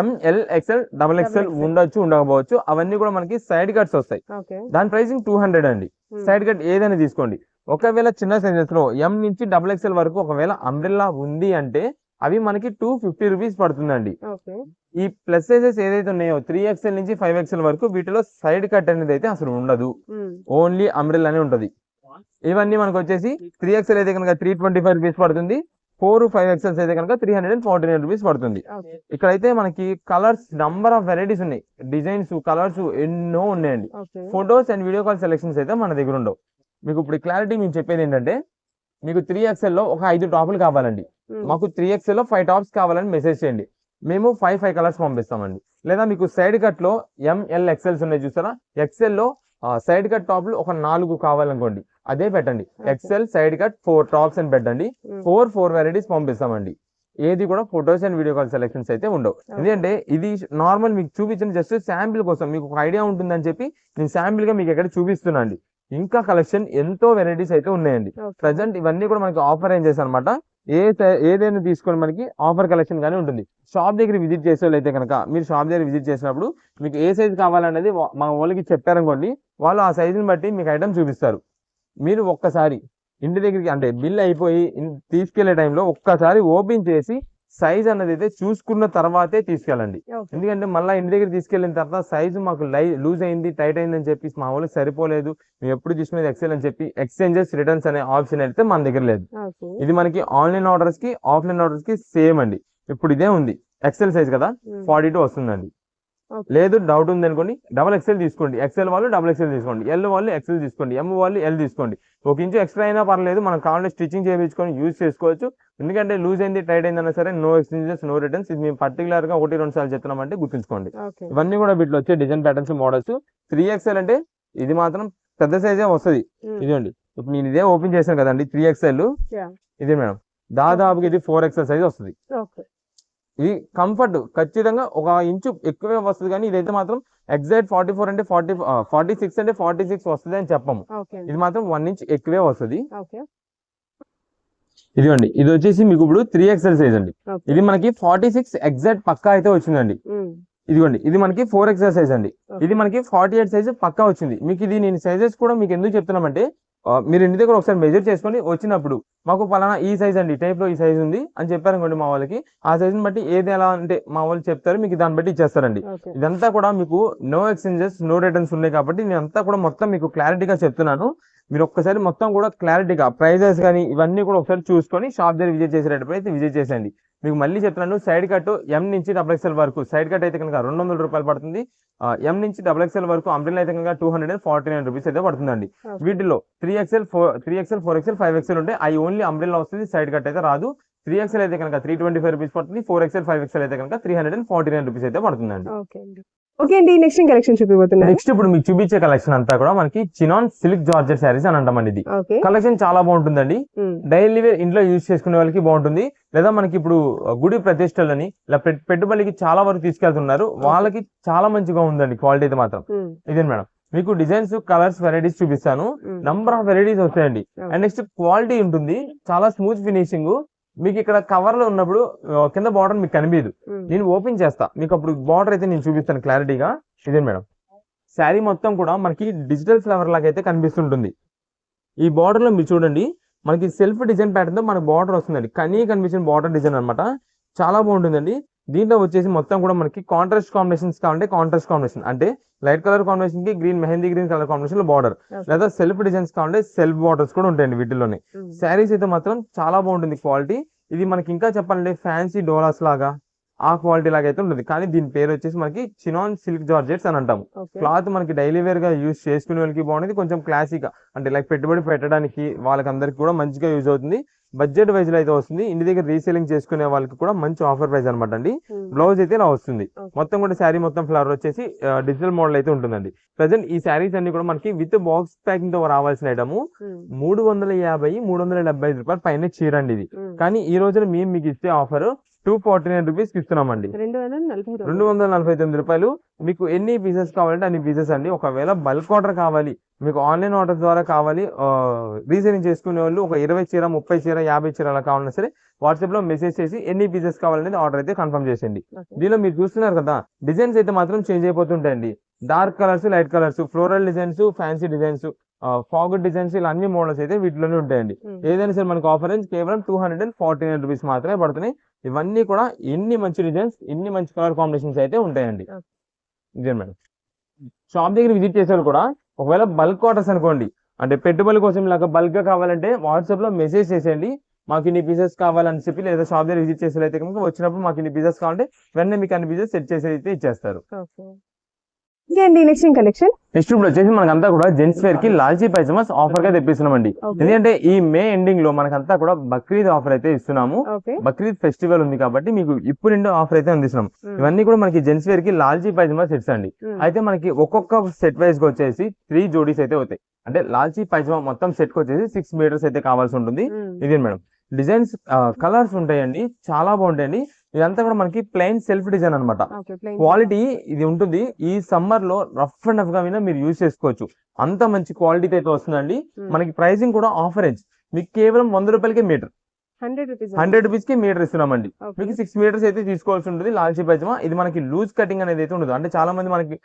M L XL double XL XL. ఉండొచ్చు, ఉండకపోవచ్చు. అవన్నీ కూడా మనకి సైడ్ కట్స్ వస్తాయి. ఓకే. దాని ప్రైసింగ్ 200 అండి. సైడ్ కట్ ఏదైనా తీసుకోండి. ఒకవేళ చిన్న సైజెస్ లో ఎం నుంచి డబల్ ఎక్స్ఎల్ వరకు ఒకవేళ అంబ్రెల్లా ఉంది అంటే అవి మనకి 250 రూపీస్ పడుతుందండి. ఓకే. ఈ ప్లస్ సైజెస్ ఏదైతే ఉన్నాయో 3XL నుంచి 5XL వరకు వీటిలో సైడ్ కట్ అనేది అయితే అసలు ఉండదు. ఓన్లీ అంబ్రెల్లా అనే ఉంటది. ఇవన్నీ మనకు వచ్చేసి 3XL అయితే కనుక 325 రూపీస్ పడుతుంది. 4, 5XL అయితే కనుక 349 రూపీస్ పడుతుంది. ఓకే. ఇక్కడైతే మనకి కలర్స్ నంబర్ ఆఫ్ వెరైటీస్ ఉన్నాయి. డిజైన్స్ కలర్స్ ఎన్నో ఉన్నాయండి. Okay. Photos and video call selections అయితే మన దగ్గర ఉండవు. మీకు ఇప్పుడు క్లారిటీ మేము చెప్పేది ఏంటంటే మీకు 3XL లో ఒక 5 టాపులు కావాలండి, మాకు 3XL లో 5 టాప్స్ కావాలని మెసేజ్ చేయండి. మేము 5 కలర్స్ పంపిస్తామండి. లేదా మీకు సైడ్ కట్ లో ఎంఎల్ ఎక్స్ఎల్స్ ఉన్నాయి చూస్తారా, ఎక్స్ఎల్ లో సైడ్ కట్ టాప్లు ఒక 4 కావాలనుకోండి, అదే పెట్టండి. ఎక్స్ఎల్ సైడ్ కట్ 4 టాప్స్ అని పెట్టండి. 4 వెరైటీస్ పంపిస్తామండి. ఏది కూడా photos and video call selections అయితే ఉండవు. ఎందుకంటే ఇది నార్మల్ మీకు చూపించిన జస్ట్ శాంపిల్ కోసం, మీకు ఒక ఐడియా ఉంటుందని చెప్పి నేను శాంపిల్ గా మీకు ఎక్కడ చూపిస్తున్నా అండి. ఇంకా కలెక్షన్ ఎంతో వెరైటీస్ అయితే ఉన్నాయండి. ప్రజెంట్ ఇవన్నీ కూడా మనకి ఆఫర్ రేంజెస్ అనమాట. ఏదైనా తీసుకొని మనకి ఆఫర్ కలెక్షన్ గానీ ఉంటుంది. షాప్ దగ్గర విజిట్ చేసే వాళ్ళు అయితే కనుక మీరు షాప్ దగ్గర విజిట్ చేసినప్పుడు మీకు ఏ సైజ్ కావాలనేది మా వాళ్ళకి చెప్పారనుకోండి, వాళ్ళు ఆ సైజుని బట్టి మీకు ఐటమ్ చూపిస్తారు. మీరు ఒక్కసారి ఇంటి దగ్గరికి అంటే బిల్ అయిపోయి తీసుకెళ్లే టైంలో ఒక్కసారి ఓపెన్ చేసి సైజ్ అన్నది అయితే చూసుకున్న తర్వాతే తీసుకెళ్ళండి. ఎందుకంటే మళ్ళీ ఇంటి దగ్గర తీసుకెళ్లిన తర్వాత సైజు మాకు లూజ్ అయింది, టైట్ అయింది అని చెప్పి మా వాళ్ళకి సరిపోలేదు, మేము ఎప్పుడు తీసుకునేది ఎక్సెల్ అని చెప్పి ఎక్స్చేంజెస్ రిటర్న్స్ అనే ఆప్షన్ అయితే మన దగ్గర లేదు. ఇది మనకి ఆన్లైన్ ఆర్డర్స్ కి ఆఫ్లైన్ ఆర్డర్స్ కి సేమ్ అండి. ఇప్పుడు ఇదే ఉంది, ఎక్సెల్ సైజ్ కదా 42 వస్తుందండి. లేదు డౌట్ ఉంది అనుకోండి, డబల్ ఎక్స్ఎల్ తీసుకోండి. ఎక్స్ఎల్ వాళ్ళు డబల్ ఎక్స్ఎల్ తీసుకోండి, ఎల్ వాళ్ళు ఎక్స్ఎల్ తీసుకోండి, ఎం వాళ్ళు ఎల్ తీసుకోండి. 1 ఇంచు ఎక్స్ట్రా అయినా పర్లేదు, మనం కావాలంటే స్టిచ్చింగ్ చేయించుకొని యూజ్ చేసుకోవచ్చు. ఎందుకంటే లూజ్ అయింది టైట్ అయిందన్నా సరే నో ఎక్స్చేంజెస్ నో రిటర్న్స్. ఇది మేము పర్టికులర్ గా 1-2 సార్లు చెప్తున్నామంటే గుర్తుంచుకోండి. ఇవన్నీ కూడా వీటిలో వచ్చే డిజైన్ ప్యాటర్న్స్ మోడల్స్. 3XL అంటే ఇది మాత్రం పెద్ద సైజే వస్తుంది. ఇదండి ఇప్పుడు నేను ఇదే ఓపెన్ చేశాను కదండి 3XL, ఇదే మేడం దాదాపుగా ఇది 4XL సైజ్ వస్తుంది. ఇది కంఫర్ట్ ఖచ్చితంగా 1 ఇంచు ఎక్కువే వస్తుంది, కానీ ఇదైతే మాత్రం ఎగ్జాక్ట్ 44 అంటే 46 అంటే 46 వస్తుంది అని చెప్పము. ఇది మాత్రం 1 ఇంచ్ ఎక్కువే వస్తుంది. ఇదిగోండి ఇది వచ్చేసి మీకు ఇప్పుడు 3XL సైజ్ అండి. ఇది మనకి 46 ఎగ్జాక్ట్ పక్కా అయితే వచ్చిందండి. ఇదిగోండి ఇది మనకి 4XL సైజ్ అండి. ఇది మనకి 48 సైజ్ పక్కా వచ్చింది. మీకు ఇది నేను సైజెస్ కూడా మీకు ఎందుకు చెప్తున్నామంటే మీరు ఇంటి దగ్గర ఒకసారి మెజర్ చేసుకొని వచ్చినప్పుడు మాకు పలానా ఈ సైజ్ అండి టైప్ లో ఈ సైజ్ ఉంది అని చెప్పారనుకోండి మా వాళ్ళకి, ఆ సైజ్ బట్టి ఏది ఎలా అంటే మా వాళ్ళు చెప్తారు, మీకు దాన్ని బట్టి ఇచ్చేస్తారండి. ఇదంతా కూడా మీకు నో ఎక్స్చేంజెస్ నో రిటర్న్స్ ఉన్నాయి కాబట్టి నేను అంతా కూడా మొత్తం మీకు క్లారిటీగా చెప్తున్నాను. మీరు ఒక్కసారి మొత్తం కూడా క్లారిటీగా ప్రైజెస్ కానీ ఇవన్నీ కూడా ఒకసారి చూసుకొని షాప్ దగ్గర విజిట్ చేసేటప్పుడు అయితే విజిట్ చేసేయండి. మీకు మళ్ళీ చెప్తున్నాను, సైడ్ కట్ ఎం నుంచి XXL వరకు సైడ్ కట్ అయితే కనుక 200 రూపాయలు పడుతుంది. ఎం నుంచి XXL వరకు అంబ్రెల్లా అయితే కనుక 249 రూపీస్ అయితే పడుతుందండి. వీటిలో 3XL 4XL 5XL ఉంటాయి. అవి ఓన్లీ అంబ్రెల్లా వస్తుంది, సైడ్ కట్ అయితే రాదు. 3XL అయితే కనుక 325 రూపీస్ పడుతుంది. 4XL 5XL అయితే కనుక 349 రూపీస్ అయితే పడుతుందండి. ఓకే అండి, నెక్స్ట్ కలెక్షన్ చూపిపోతున్నారు. నెక్స్ట్ ఇప్పుడు మీకు చూపించే కలెక్షన్ అంతా కూడా మనకి చినాన్ సిల్క్ జార్జెట్ శారీస్ అని అంటామండి. ఇది కలెక్షన్ చాలా బాగుంటుందండి. డైలీ వేర్ ఇంట్లో యూజ్ చేసుకునే వాళ్ళకి బాగుంటుంది, లేదా మనకి ఇప్పుడు గుడి ప్రతిష్టలని ఇలా పెట్టుబడికి చాలా వరకు తీసుకెళ్తున్నారు, వాళ్ళకి చాలా మంచిగా ఉందండి క్వాలిటీ అయితే మాత్రం. ఇదే మేడం మీకు డిజైన్స్ కలర్స్ వెరైటీస్ చూపిస్తాను. నంబర్ ఆఫ్ వెరైటీస్ వస్తాయండి. అండ్ నెక్స్ట్ క్వాలిటీ ఉంటుంది, చాలా స్మూత్ ఫినిషింగ్. మీకు ఇక్కడ కవర్ లో ఉన్నప్పుడు కింద బార్డర్ మీకు కనిపించదు, నేను ఓపెన్ చేస్తా మీకు అప్పుడు బార్డర్ అయితే నేను చూపిస్తాను క్లారిటీగా. ఇదే మేడం శారీ మొత్తం కూడా మనకి డిజిటల్ ఫ్లవర్ లాగా అయితే కనిపిస్తుంటుంది. ఈ బార్డర్ లో మీరు చూడండి మనకి సెల్ఫ్ డిజైన్ ప్యాటర్న్ తో మనకి బార్డర్ వస్తుందండి. కనిపించిన బార్డర్ డిజైన్ అనమాట, చాలా బాగుంటుందండి. దీంట్లో వచ్చేసి మొత్తం కూడా మనకి కాంట్రాస్ట్ కాంబినేషన్స్ కావాలంటే కాంట్రాస్ట్ కాంబినేషన్ అంటే లైట్ కలర్ కాంబినేషన్ కి green mehndi green colour combination లో బార్డర్, లేదా సెల్ఫ్ డిజైన్స్ కావాలంటే సెల్ఫ్ బార్డర్స్ కూడా ఉంటాయండి వీటిలోనే. శారీస్ అయితే మాత్రం చాలా బాగుంటుంది క్వాలిటీ. ఇది మనకి ఇంకా చెప్పాలంటే ఫ్యాన్సీ డోలాస్ లాగా ఆ క్వాలిటీ లాగా అయితే ఉంటుంది. కానీ దీని పేరు వచ్చేసి మనకి చినాన్ సిల్క్ జార్జెట్స్ అని అంటాము. క్లాత్ మనకి డైలీ వేర్ గా యూజ్ చేసుకునే వాళ్ళకి బాగుంటుంది, కొంచెం క్లాసిక్ అంటే లైక్ పెట్టుబడి పెట్టడానికి వాళ్ళకందరికి కూడా మంచిగా యూజ్ అవుతుంది. బడ్జెట్ వైజ్ లో అయితే వస్తుంది. ఇంటి దగ్గర రీసేలింగ్ చేసుకునే వాళ్ళకి కూడా మంచి ఆఫర్ ప్రైస్ అనమాట అండి. బ్లౌజ్ అయితే ఇలా వస్తుంది. మొత్తం కూడా శారీ మొత్తం ఫ్లవర్ వచ్చేసి డిజిటల్ మోడల్ అయితే ఉంటుందండి. ప్రెసెంట్ ఈ శారీస్ అన్ని కూడా మనకి విత్ బాక్స్ ప్యాకింగ్ తో రావాల్సిన ఐటమ్ 350-375 రూపాయలు పైన చీర అండి ఇది. కానీ ఈ రోజున మేము మీకు ఇచ్చే ఆఫర్ 249 రూపీస్ ఇస్తున్నామండి. 249 రూపాయలు. మీకు ఎన్ని పీసెస్ కావాలంటే అన్ని పీసెస్ అండి. ఒకవేళ బల్క్ ఆర్డర్ కావాలి, మీకు ఆన్లైన్ ఆర్డర్ ద్వారా కావాలి, రీసేలింగ్ చేసుకునే వాళ్ళు ఒక 20 చీర 30 చీర 50 చీర అలా కావాలన్నా సరే వాట్సాప్ లో మెసేజ్ చేసి ఎన్ని పీసెస్ కావాలనేది ఆర్డర్ అయితే కన్ఫర్మ్ చేసేయండి. దీనిలో మీరు చూస్తున్నారు కదా డిజైన్స్ అయితే మాత్రం చేంజ్ అయిపోతుంటాయండి. Dark colours, light colours, floral designs, fancy designs, ఫాగర్ డిజైన్స్, ఇలా అన్ని మోడల్స్ అయితే వీటిలోనే ఉంటాయండి. ఏదైనా సరే మనకు ఆఫర్ రేంజ్ కేవలం 249 రూపీస్ మాత్రమే పడుతున్నాయి. ఇవన్నీ కూడా ఎన్ని మంచి డిజైన్స్, ఎన్ని మంచి కలర్ కాంబినేషన్స్ అయితే ఉంటాయండి. ఇదే మేడం షాప్ దగ్గర విజిట్ చేసేవాళ్ళు కూడా ఒకవేళ బల్క్ ఆర్డర్స్ అనుకోండి, అంటే పెట్టుబడి కోసం ఇలాగ బల్క్ గా కావాలంటే వాట్సాప్ లో మెసేజ్ చేసేయండి, మాకు ఇన్ని పీసెస్ కావాలని చెప్పి, లేదా షాప్ దగ్గర విజిట్ చేసేది కనుక వచ్చినప్పుడు మాకు ఇన్ని పీసెస్ కావాలంటే వెంటనే మీకు అన్ని పీసెస్ సెట్ చేసి అయితే ఇచ్చేస్తారు. నెక్స్ట్ కలెక్షన్ నెక్స్ట్ ఇప్పుడు వచ్చేసి మనకంతా కూడా జెంట్స్ వేర్ కి లాల్చీ పైజామాస్ ఆఫర్ గా తెప్పిస్తున్నామండి. ఎందుకంటే ఈ మే ఎండింగ్ లో మనకంతా కూడా బక్రీద్ ఆఫర్ అయితే ఇస్తున్నాము. బక్రీద్ ఫెస్టివల్ ఉంది కాబట్టి మీకు ఇప్పుడు రెండో ఆఫర్ అయితే అందిస్తున్నాం. ఇవన్నీ కూడా మనకి జెంట్స్ వేర్ కి లాల్చీ పైజామా సెట్స్ అండి. అయితే మనకి ఒక్కొక్క సెట్ వైజ్ గా వచ్చేసి 3 జోడీస్ అయితే అవుతాయి. అంటే లాల్చీ పైజామా మొత్తం సెట్ కి వచ్చేసి 6 మీటర్స్ అయితే కావాల్సి ఉంటుంది. ఇదే మేడం డిజైన్స్ కలర్స్ ఉంటాయండి, చాలా బాగుంటాయండి. ఇదంతా కూడా మనకి ప్లెయిన్ సెల్ఫ్ డిజైన్ అనమాట. క్వాలిటీ ఇది ఉంటుంది. ఈ సమ్మర్ లో రఫ్ అండ్ రఫ్ గా మీరు యూజ్ చేసుకోవచ్చు, అంత మంచి క్వాలిటీ అయితే వస్తుందండి. మనకి ప్రైసింగ్ కూడా ఆఫర్ రేంజ్ మీకు కేవలం 100 రూపాయలకే మీటర్, 100 రూపీస్ కి మీటర్ ఇస్తున్నామండి. మీకు 6 మీటర్స్ అయితే తీసుకోవాల్సి ఉంటుంది లాల్చీ పైజామా. ఇది మనకి లూజ్ కటింగ్ అనేది అయితే ఉండదు. అంటే చాలా మంది మనకి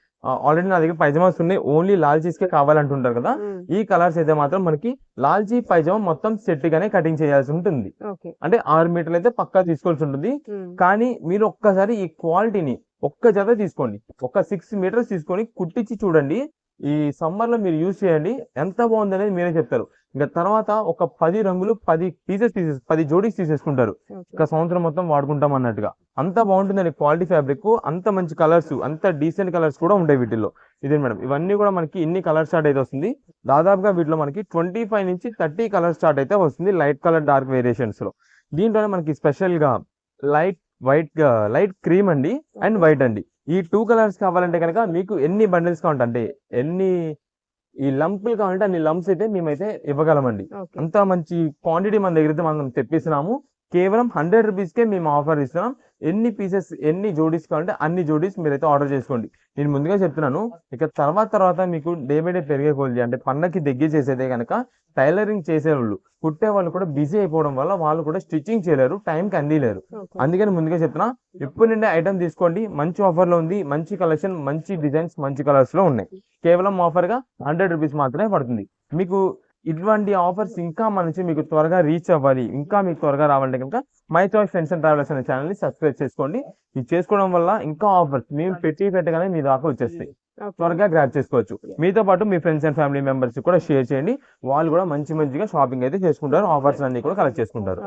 ఆల్రెడీ నా దగ్గర పైజామాస్ ఉన్నాయి, ఓన్లీ లాల్చీస్ కే కావాలంటుంటారు కదా. ఈ కలర్స్ అయితే మాత్రం మనకి లాల్చీ పైజామా మొత్తం సెట్ గానే కటింగ్ చేయాల్సి ఉంటుంది. అంటే 6 మీటర్లు అయితే పక్కా తీసుకోవాల్సి ఉంటుంది. కానీ మీరు ఒక్కసారి ఈ క్వాలిటీని ఒక్క జత తీసుకోండి, ఒక 6 మీటర్స్ తీసుకొని కుట్టించి చూడండి. ఈ సమ్మర్ లో మీరు యూజ్ చేయండి, ఎంత బాగుంది అనేది మీరే చెప్తారు. ఇంకా తర్వాత ఒక 10 రంగులు 10 జోడీస్ తీసేసుకుంటారు. ఒక సంవత్సరం మొత్తం వాడుకుంటాం అన్నట్టుగా. అంత బాగుంటుందండి క్వాలిటీ ఫ్యాబ్రిక్, అంత మంచి కలర్స్, అంత డీసెంట్ కలర్స్ కూడా ఉంటాయి వీటిల్లో. ఇదే మేడం ఇవన్నీ కూడా మనకి ఇన్ని కలర్ స్టార్ట్ అయితే వస్తుంది. దాదాపుగా వీటిలో మనకి 25 నుంచి 30 కలర్ స్టార్ట్ అయితే వస్తుంది, లైట్ కలర్ డార్క్ వేరియేషన్స్ లో. దీంట్లోనే మనకి స్పెషల్ గా లైట్ క్రీమ్ అండి అండ్ వైట్ అండి. ఈ 2 కలర్స్ కావాలంటే కనుక మీకు ఎన్ని బండిల్స్ కావాలంటే, అంటే ఎన్ని ఈ లంపులు కావాలంటే అన్ని లంప్స్ అయితే మేమైతే ఇవ్వగలమండి. అంత మంచి క్వాంటిటీ మన దగ్గర అయితే మనం తెప్పిస్తున్నాము. కేవలం 100 రూపీస్ కే మేము ఆఫర్ ఇస్తున్నాం. ఎన్ని పీసెస్ ఎన్ని జోడీస్ కావాలంటే అన్ని జోడీస్ మీరైతే ఆర్డర్ చేసుకోండి. నేను ముందుగా చెప్తున్నాను, ఇక తర్వాత మీకు డే బై డే పెరిగే కొద్ది అంటే పండగకి దగ్గర చేసేదే కనుక టైలరింగ్ చేసేవాళ్ళు కుట్టే వాళ్ళు కూడా బిజీ అయిపోవడం వల్ల వాళ్ళు కూడా స్టిచ్చింగ్ చేయలేరు, టైంకి అందిలేరు. అందుకని ముందుగా చెప్తున్నా, ఇప్పుడు నుండి ఐటమ్ తీసుకోండి. మంచి ఆఫర్ లో ఉంది, మంచి కలెక్షన్, మంచి డిజైన్స్, మంచి కలర్స్ లో ఉన్నాయి. కేవలం ఆఫర్ గా 100 రూపీస్ మాత్రమే పడుతుంది. మీకు ఇటువంటి ఆఫర్స్ ఇంకా మంచి మీకు త్వరగా రీచ్ అవ్వాలి, ఇంకా మీకు త్వరగా రావాలంటే కనుక my choice friends and travellers అనే ఛానల్ ని సబ్స్క్రైబ్ చేసుకోండి. ఇది చేసుకోవడం వల్ల ఇంకా ఆఫర్స్ మేము పెట్టగానే మీ దాకా వచ్చేస్తాయి. త్వరగా గ్రాప్ చేసుకోవచ్చు. మీతో పాటు మీ ఫ్రెండ్స్ అండ్ ఫ్యామిలీ మెంబర్స్ కూడా షేర్ చేయండి. వాళ్ళు కూడా మంచిగా షాపింగ్ అయితే చేసుకుంటారు, ఆఫర్స్ అన్ని కూడా కలెక్ట్ చేసుకుంటారు.